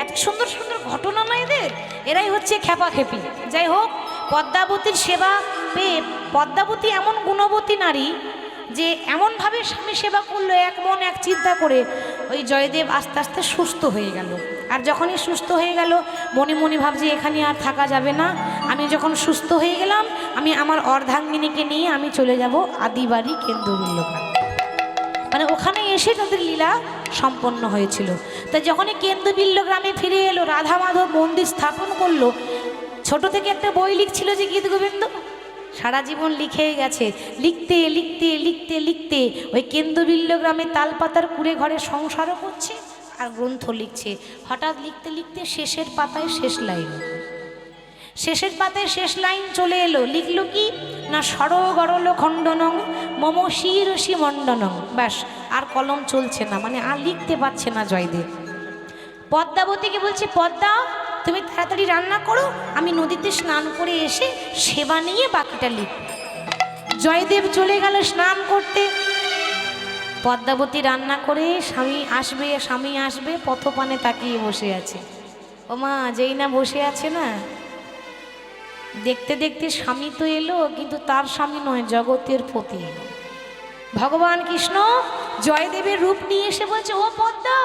এত সুন্দর সুন্দর ঘটনা না এদের, এরাই হচ্ছে খেপা খেপি। যাই হোক, পদ্মাবতীর সেবা পেয়ে, পদ্মাবতী এমন গুণবতী নারী যে এমনভাবে স্বামী সেবা করলো এক মন এক চিন্তা করে, ওই জয়দেব আস্তে আস্তে সুস্থ হয়ে গেল। আর যখনই সুস্থ হয়ে গেল মনে মনে ভাবছে এখানে আর থাকা যাবে না, আমি যখন সুস্থ হয়ে গেলাম আমি আমার অর্ধাঙ্গিনীকে নিয়ে আমি চলে যাব আদিবাড়ি কেন্দ্রবিল্লগ্রাম। মানে ওখানে এসে তাদের লীলা সম্পন্ন হয়েছিল। তা যখনই কেন্দ্রবিল্লগ্রামে ফিরে এলো, রাধা মাধব মন্দির স্থাপন করলো। ছোট থেকে একটা বই লিখছিল যে গীত গোবিন্দ, সারা জীবন লিখেই গেছে, লিখতে লিখতে লিখতে লিখতে ওই কেন্দ্রবিল্লগ্রামে তালপাতার কুড়ে ঘরে সংসারও করছে আর গ্রন্থ লিখছে। হঠাৎ লিখতে লিখতে শেষের পাতায় শেষ লাইন, শেষের পাতায় শেষ লাইন চলে এলো। লিখলো কি না, সরগরল খণ্ডনং মম শিরসি মণ্ডনং। ব্যাস, আর কলম চলছে না, মানে আর লিখতে পারছে না জয়দেব। পদ্মাবতীকে বলছে, পদ্মা তুমি তাড়াতাড়ি রান্না করো, আমি নদীতে স্নান করে এসে সেবা নিয়ে বাকিটা লিখ। জয়দেব চলে গেল স্নান করতে। পদ্মাবতী রান্না করে স্বামী আসবে পথপানে তাকিয়ে বসে আছে। ও মা, যেই না বসে আছে না, দেখতে দেখতে স্বামী তো এলো, কিন্তু তার স্বামী নয়, জগতের পতি এলো। ভগবান কৃষ্ণ জয়দেবের রূপ নিয়ে এসে বলছে, ও পদ্মা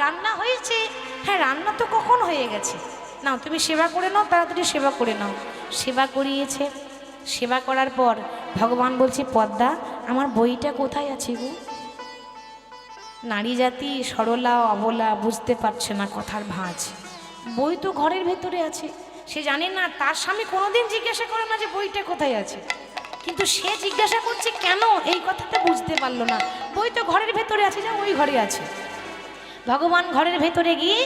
রান্না হয়েছে? হ্যাঁ, রান্না তো কখন হয়ে গেছে, নাও তুমি সেবা করে নাও, তাড়াতাড়ি সেবা করে নাও। সেবা করিয়েছে। সেবা করার পর ভগবান বলছে, পদ্মা আমার বইটা কোথায় আছে গো? নারী জাতি সরলা অবলা, বুঝতে পারছে না কথার ভাঁজ। বই তো ঘরের ভেতরে আছে। সে জানে না, তার স্বামী কোনোদিন জিজ্ঞাসা করে না যে বইটা কোথায় আছে, কিন্তু সে জিজ্ঞাসা করছে কেন, এই কথাটা বুঝতে পারলো না। বই তো ঘরের ভেতরে আছে, যা ওই ঘরে আছে। ভগবান ঘরের ভেতরে গিয়ে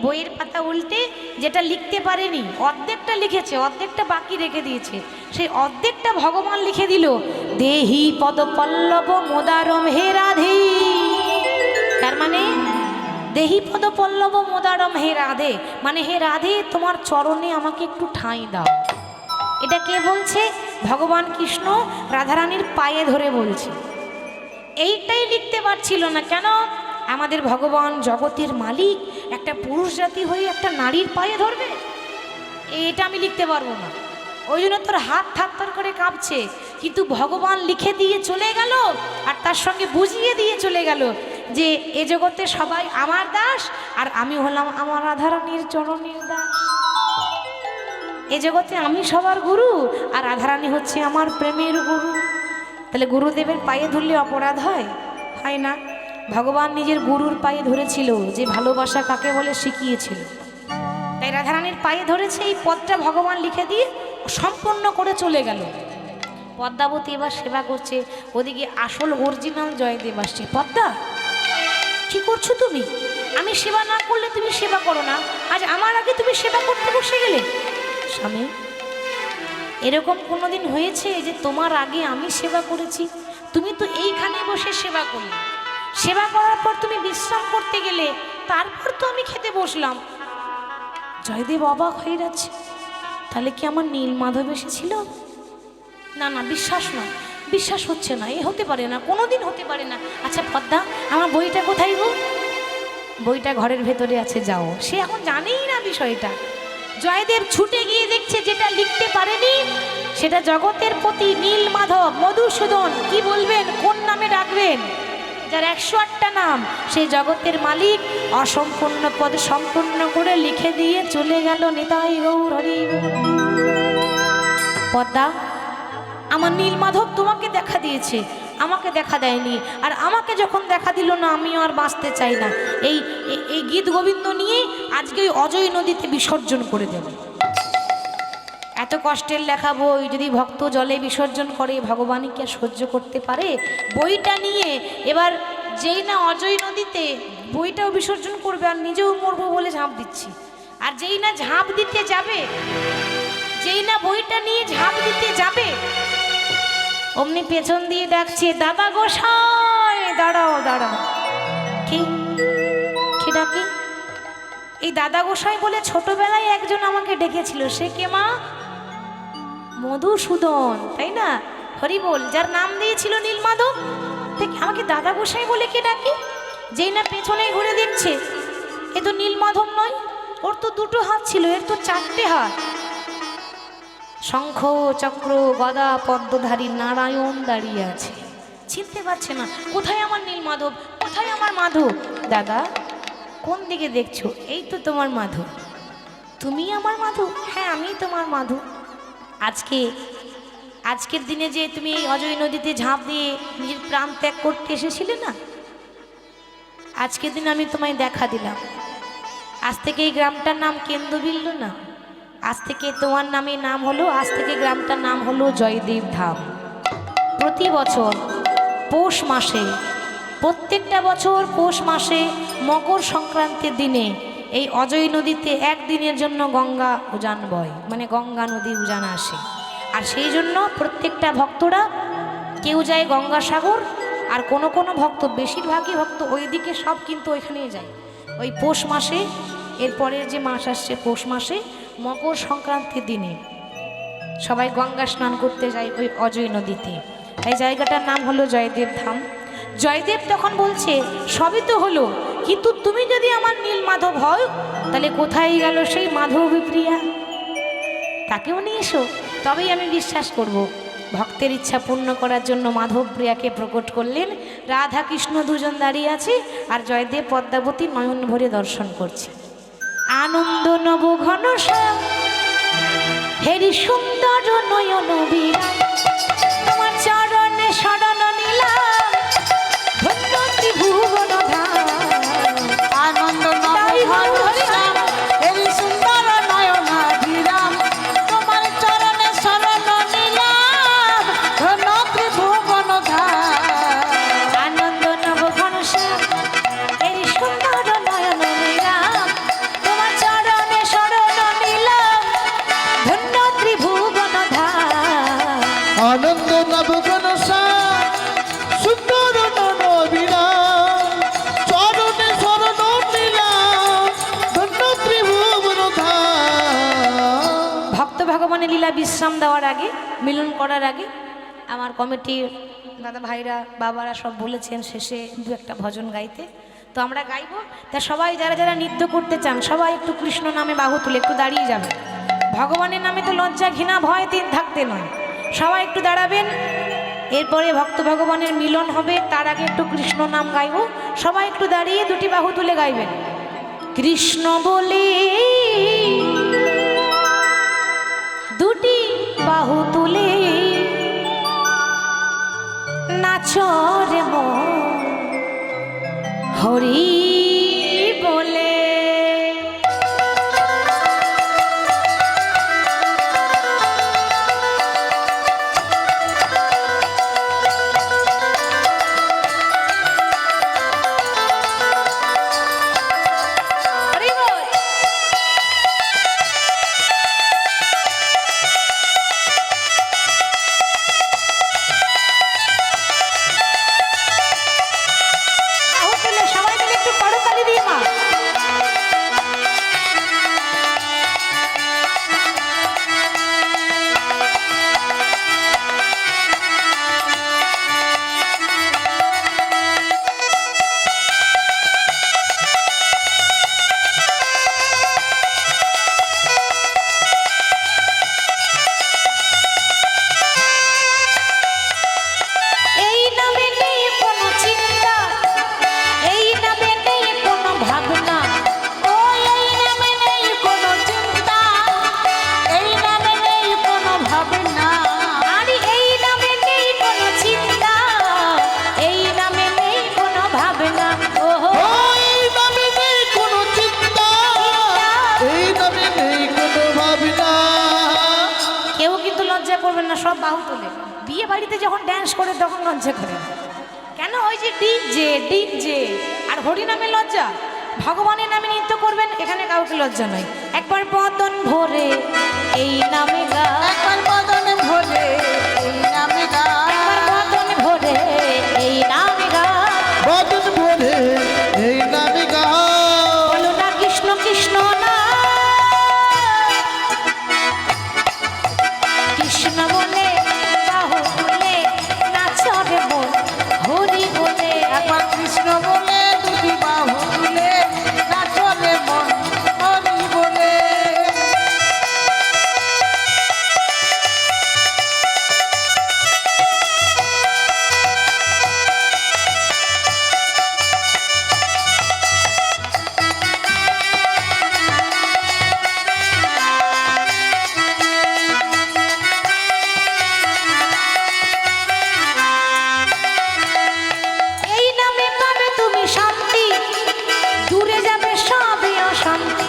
বইয়ের পাতা উল্টে যেটা লিখতে পারেনি, অর্ধেকটা লিখেছে, অর্ধেকটা বাকি রেখে দিয়েছে, সেই অর্ধেকটা ভগবান লিখে দিল, দেহি পদ পল্লব মোদারম হে রাধে। তার মানে দেহি পদ পল্লব মোদারম হে রাধে, মানে হে রাধে তোমার চরণে আমাকে একটু ঠাঁই দাও। এটা কে বলছে? ভগবান কৃষ্ণ রাধারানীর পায়ে ধরে বলছে। এইটাই লিখতে পারছিল না। কেন? আমাদের ভগবান জগতের মালিক একটা পুরুষ জাতি হয়ে একটা নারীর পায়ে ধরবে, এটা আমি লিখতে পারবো না। ওই জন্য তোর হাত থারথার করে কাঁপছে, কিন্তু ভগবান লিখে দিয়ে চলে গেল আর তার সঙ্গে বুঝিয়ে দিয়ে চলে গেল যে এ জগতে সবাই আমার দাস আর আমি হলাম আমার রাধারানীর চরণের দাস। এ জগতে আমি সবার গুরু আর রাধারানী হচ্ছে আমার প্রেমের গুরু। তাহলে গুরুদেবের পায়ে ধরলে অপরাধ হয়? হয় না। ভগবান নিজের গুরুর পায়ে ধরেছিল, যে ভালোবাসা কাকে বলে শিখিয়েছিল। তাই রাধারানীর পায়ে ধরেছে, এই পদটা ভগবান লিখে দিয়ে সম্পন্ন করে চলে গেল। পদ্মাবতী এবার সেবা করছে, ওদিকে আসল অরিজিনাল জয়দেব আসছে। পদ্মা, কি করছো তুমি? আমি সেবা না করলে তুমি সেবা করো না, আজ আমার আগে তুমি সেবা করতে বসে গেলে। স্বামী, এরকম কোনোদিন হয়েছে যে তোমার আগে আমি সেবা করেছি? তুমি তো এইখানে বসে সেবা করলে, সেবা করার পর তুমি বিশ্রাম করতে গেলে, তারপর তো আমি খেতে বসলাম। জয়দেব অবাক হয়ে যাচ্ছে, তাহলে কি আমার নীল মাধব এসেছিল? না না, বিশ্বাস না, বিশ্বাস হচ্ছে না, এ হতে পারে না, কোনোদিন হতে পারে না। আচ্ছা পদ্মা, আমার বইটা কোথায় গো? বইটা ঘরের ভেতরে আছে, যাও। সে এখন জানেই না বিষয়টা। জয়দেব ছুটে গিয়ে দেখছে যেটা লিখতে পারেনি সেটা জগতের পতি নীল মাধব মধুসূদন। কি বলবেন, কোন নামে ডাকবেন? যার 108টা নাম, সেই জগতের মালিক অসম্পূর্ণ পদ সম্পূর্ণ করে লিখে দিয়ে চলে গেল। নিতাই গৌর হরি। পদ্মা, আমার নীল মাধব তোমাকে দেখা দিয়েছে, আমাকে দেখা দেয়নি, আর আমাকে যখন দেখা দিল না, আমিও আর বাঁচতে চাই না। এই গীত গোবিন্দ নিয়ে আজকে ওই অজয় নদীতে বিসর্জন করে দেব। এত কষ্টের লেখা বই যদি ভক্ত জলে বিসর্জন করে, ভগবানই কি আর সহ্য করতে পারে? বইটা নিয়ে এবার যেই না অজয় নদীতে বইটাও বিসর্জন করবে আর নিজেও মরবো বলে ঝাঁপ দিচ্ছি। আর যেই না ঝাঁপ দিতে যাবে, যেই না বইটা নিয়ে ঝাঁপ দিতে যাবে অমনি পেছন দিয়ে ডাকছে, দাদা গোসাই দাঁড়াও দাঁড়াও। কি কি ডাকি? এই দাদা গোসাই বলে ছোটবেলায় একজন আমাকে ডেকেছিল। সে কে মা? মধুসূদন, তাই না? হরি বল, যার নাম দিয়েছিল নীলমাধব। ঠিক আমাকে দাদা গোসাই বলে কে ডাকি? যেই না পেছনে ঘুরে দেখছে এ তো নীলমাধব নয়, ওর তো দুটো হাত ছিল, এর তো চারটে হাত। শঙ্খ চক্র গদা পদ্মধারী নারায়ণ দাঁড়িয়ে আছে, চিনতে পারছে না কোথায় আমার নীলমাধব, কোথায় আমার মাধব। দাদা কোন দিকে দেখছো? এই তো তোমার মাধব। তুমি আমার মাধব? হ্যাঁ আমি তোমার মাধব। আজকের দিনে যে তুমি এই অজয় নদীতে ঝাঁপ দিয়ে নিজের প্রাণ ত্যাগ করতে এসেছিলে না, আজকের দিন আমি তোমায় দেখা দিলাম। আজ থেকে এই গ্রামটার নাম কেন্দ্রবিল্ল না, আজ থেকে তোমার নামে নাম হলো, আজ থেকে গ্রামটার নাম হলো জয়দেব ধাম। প্রতি বছর পৌষ মাসে, প্রত্যেকটা বছর পৌষ মাসে মকর সংক্রান্তির দিনে এই অজয় নদীতে একদিনের জন্য গঙ্গা উজান বয়, মানে গঙ্গা নদী উজান আসে। আর সেই জন্য প্রত্যেকটা ভক্তরা কেউ যায় গঙ্গাসাগর, আর কোনো কোনো ভক্ত, বেশিরভাগই ভক্ত ওইদিকে সব কিন্তু ওইখানেই যায় ওই পৌষ মাসে। এরপরের যে মাস আসছে পৌষ মাসে মকর সংক্রান্তির দিনে সবাই গঙ্গা স্নান করতে যায় ওই অজয় নদীতে। এই জায়গাটার নাম হলো জয়দেব ধাম। জয়দেব তখন বলছে, সবই তো হলো, কিন্তু তুমি যদি আমার নীলমাধব হও তাহলে কোথায় গেল সেই মাধবী প্রিয়া? তাকেও নিয়ে এসো, তবেই আমি বিশ্বাস করব। ভক্তের ইচ্ছা পূর্ণ করার জন্য মাধব প্রিয়াকে প্রকট করলেন। রাধা কৃষ্ণ দুজন দাঁড়িয়ে আছে, আর জয়দেব পদ্মাবতী নয়ন ভরে দর্শন করছে। আনন্দ নব ঘন শ্যাম হেরি সুন্দর নয়ন বিরাম, তোমার চরণে শরণ নিলাম, ধন্য ত্রিভুবন ধাম। আনন্দ নবঘনশ্যাম হেরি সুন্দর নয়নাভিরাম, তোমার চরণে শরণ নিলাম, ধন্য ত্রিভুবন ধাম। আনন্দ নব ঘন শ্যাম হেরি সুন্দর নয়ন বিরাম, তোমার চরণে শরণ নিলাম, ধন্য ত্রিভুবন ধাম। আনন্দ নবঘন শ্যাম সুন্দর নবীরাম, চরণে শরণ নিলাম, ধন্য ত্রিভুবন ধাম। ভক্ত ভগবানের লীলা বিশ্রাম দেওয়ার আগে, মিলন করার আগে আমার কমিটির দাদা ভাইরা বাবারা সব বলেছেন শেষে দু একটা ভজন গাইতে, তো আমরা গাইবো। তা সবাই যারা যারা নৃত্য করতে চান সবাই একটু কৃষ্ণ নামে বাহু তুলে একটু দাঁড়িয়ে যাবে। ভগবানের নামে তো লজ্জা ঘৃণা ভয় তিন থাকতে নয়, সবাই একটু দাঁড়াবেন। এরপরে ভক্ত ভগবানের মিলন হবে, তার আগে একটু কৃষ্ণ নাম গাইবো। সবাই একটু দাঁড়িয়ে দুটি বাহু তুলে গাইবেন। কৃষ্ণ বলে দুটি বাহু তুলে নাচরে মন হরি বলে। হরি বল। বাহু তুলে সবাই মিলে একটু করতালি দিয়ে মা। এই নামে নেই কোনো চিন্তা, এই নামে নেই কোনো ভাবনা, ও এই নামে নেই কোনো চিন্তা, এই নামে নেই কোনো ভাবনা। আরে এই নামে নেই কোনো চিন্তা, এই নামে নেই কোনো ভাবনা। ওহো ও এই নামে নেই কোনো চিন্তা, এই নামে নেই কোনো ভাবনা। কেউ কিন্তু লজ্জা করবেন না, সব বাহু তোলে। বিয়ে বাড়িতে যখন ড্যান্স করে তখন লজ্জা করে না। কেন? ওই যে ডিজে ডিজে আর হরি নামে লজ্জা। ভগবানের নামে নৃত্য করবেন, এখানে কাউকে লজ্জা নয়। একবার বদন ভরে এই নামে গা, একবার বদন ভরে এই নামে গা, একবার বদন ভরে এই নামে গা, বদন ভরে এই নামে গাও। বলো না কৃষ্ণ কৃষ্ণ না, কৃষ্ণ বলে বাহু তুলে নাচরে মন হরি বলে। একবার কৃষ্ণ বলে দুটি বাহু তুলে নাচরে মন হরি বলে। এই নামে পাবে তুমি শান্তি, দূরে যাবে সবই অশান্তি।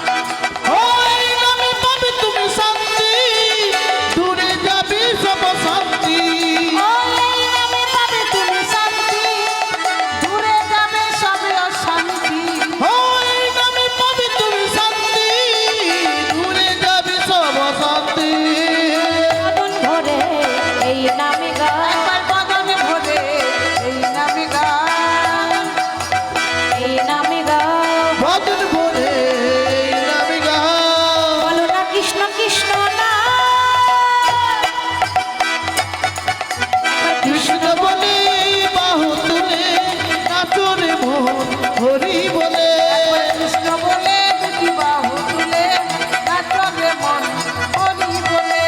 ওই নামে পাবে তুমি শান্তি, দূরে যাবে সব শান্তি। ও এই নামে পাবে তুমি শান্তি, দূরে যাবে সবে অশান্তি। ওই নামে পাবে তুমি শান্তি, দূরে যাবে সব শান্তি। বদন ভরে এই নামে গা, একবার বদন ভরে এই নামে গা, এই নামে গা, বদন ভরে এই নামে গাও। বলো না কৃষ্ণ কৃষ্ণ না, একবার কৃষ্ণ বলে বাহু তুলে নাচরে মন হরি বলে। কৃষ্ণ বলে দুটি বাহু তুলে নাচরে মন হরি বলে।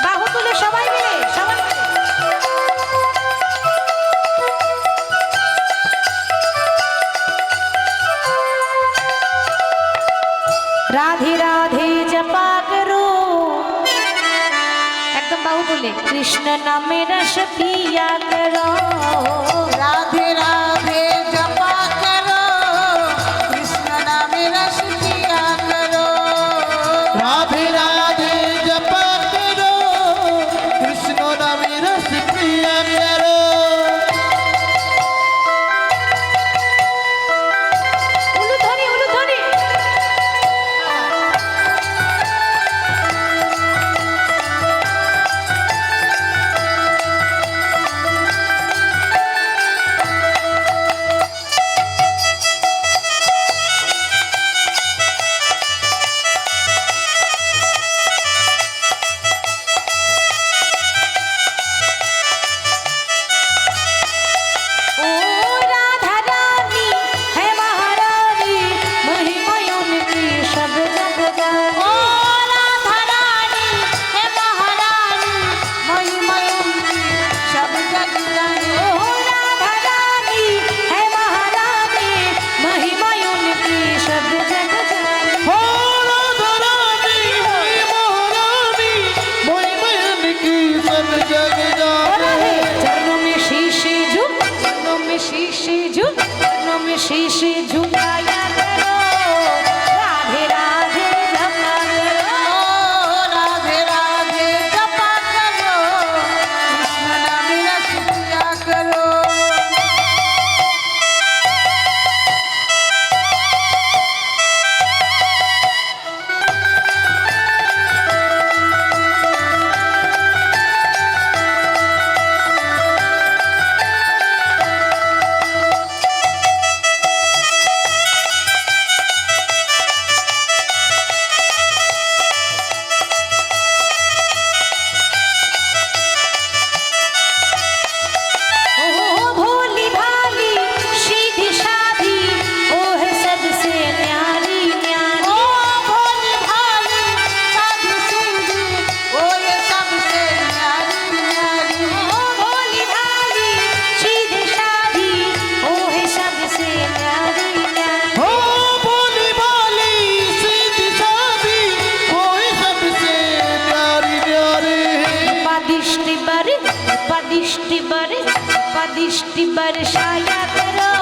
বাহু তুলে সবাই মিলে, সবাই মিলে। রাধে রাধে জপা করো, একদম বাহু তুলে। কৃষ্ণ নামে রস পিয়া করো, राधे राधे जपा करो, कृष्ण नामे रस पिया करो। राधे राधे जपा करो, कृष्ण नामे रस पिया करो। উলুধ্বনি উলুধ্বনি। ओ राधा रानी है महारानी, महिमा उनकी सब जग जानी। ओ राधा रानी है महारानी, महिमा उनकी सब जग जाने। ओ राधा रानी है महारानी, महिमा उनकी सब जग जानी। हो राधा रानी है महारानी, महिमा की सब जग जाने। चरणों में शीश झुक, चरणों में शीश झुक, चरणों में शीश झुकाया करो, राधे राधे जपा करो। ओ राधे राधे जपा करो, कृष्ण नामे रस पिया करो। ओ भोली भाली सीधी साधी, ओ है सबसे न्यारी न्यारी। ओ भोली भाली साधु सीधी, ओ ये सबसे न्यारी न्यारी। ओ भोली भाली सीधी साधी, ओ है सबसे न्यारी न्यारी। हो भोली भाली सीधी सादी, कोई सबसे प्यारी प्यारी। पदिष्टि बर, पदिष्टि बर, पदिष्टि बरसाया करो,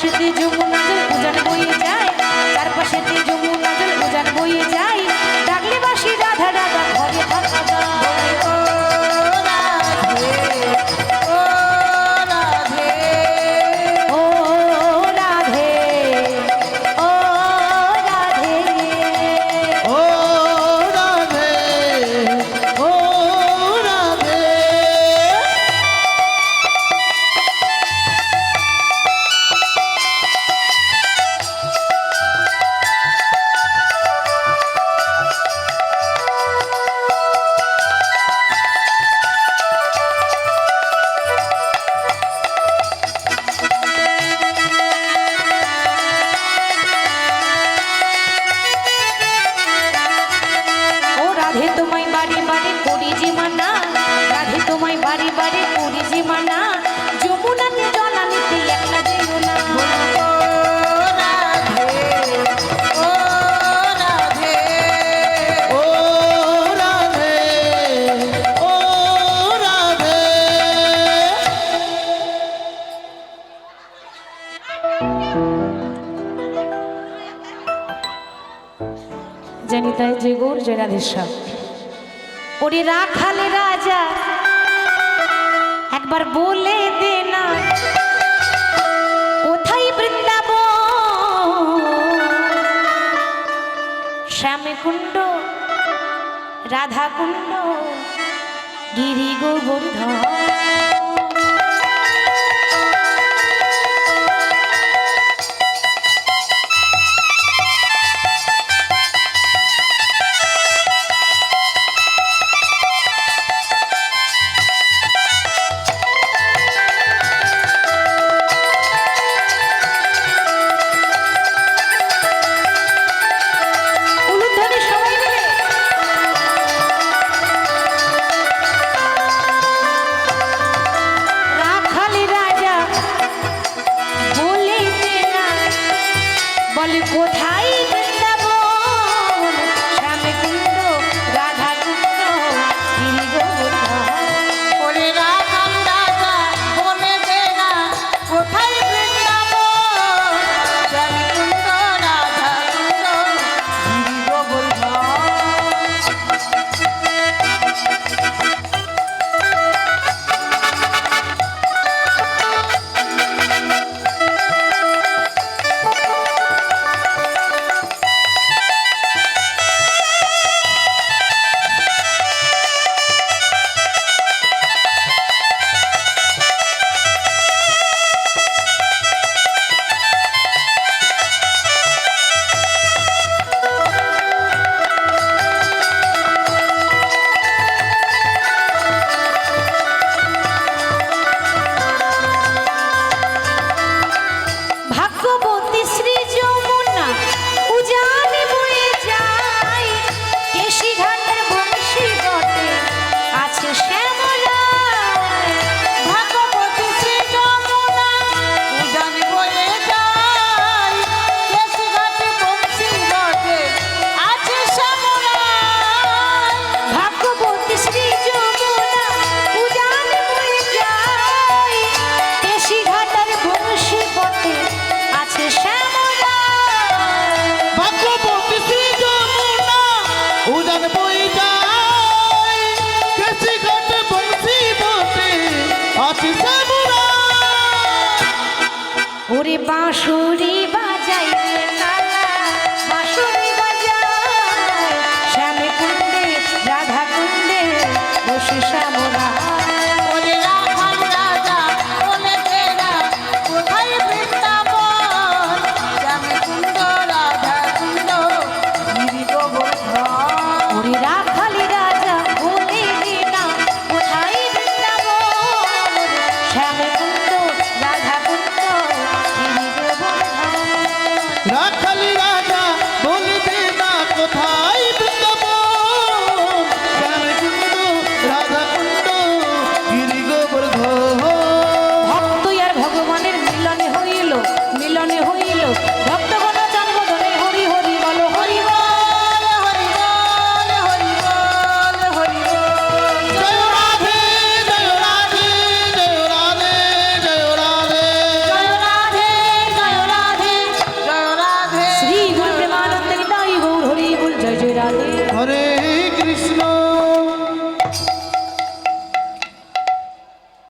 চারপাশেতে যমুনা জল উজান বয়ে যায়, চারপাশেতে যমুনা জল উজান বয়ে যায়, ডাকলে বাসি রাধা রাধা ঘরে থাকা যায়। ও রাধে, ও রাধে, ও রাধে, ও রাধে, ও রাধে, ও রাধে। ও রাধে তোমায় বাড়ি বাড়ি করি যে মানা, রাধে তোমায় বাড়ি বাড়ি করি যে মানা, যমুনাতে জল আনিতে একলা যেও না। ও রাধে, ও রাধে, ও রাধে, ও রাধে। জানি তাই যে গৌর জয় রাধেশ্যাম। ওরে রাখালে রাজা একবার বলে দে না, কোথায় বৃন্দাবন, শ্যামে কুণ্ড, রাধা কুণ্ড, গিরি গোবর্ধন। উলুধ্বনি সবাই মিলে। রাখাল রাজা বলে দে না, বলে কোথায় বৃন্দাবন, শ্যামে কুণ্ড, রাধা কুণ্ড, গিরি গোবর্ধন। ওরে রাখাল রাজা বলে দে না, কোথায় বৃন্দাবন, শ্যামে কুণ্ড, রাধা কুণ্ড, গিরি গোবর্ধন। ভাগ্যবতী শ্রী যমুনা উজানে বয়ে যায়, কেশি ঘাটের বংশী বটে আছে শ্যামলায়। ভাগবতী শ্রী যমুনা উজান বয়ে যায়, কেশি ঘাটে বংশী বটে আছে শ্যামলায়। ভাগ্যবতী শ্রী যমুনা উজানে বয়ে যায়, কেশি ঘাটের বংশী বটে আছে শ্যামলায়। ভাগ্যবতী শ্রী যমুনা উজান বয়ে যায়, কেশি ঘাটে বংশী বটে আছে শ্যামলা। ওরে বাঁশুরি বাজাইতে না,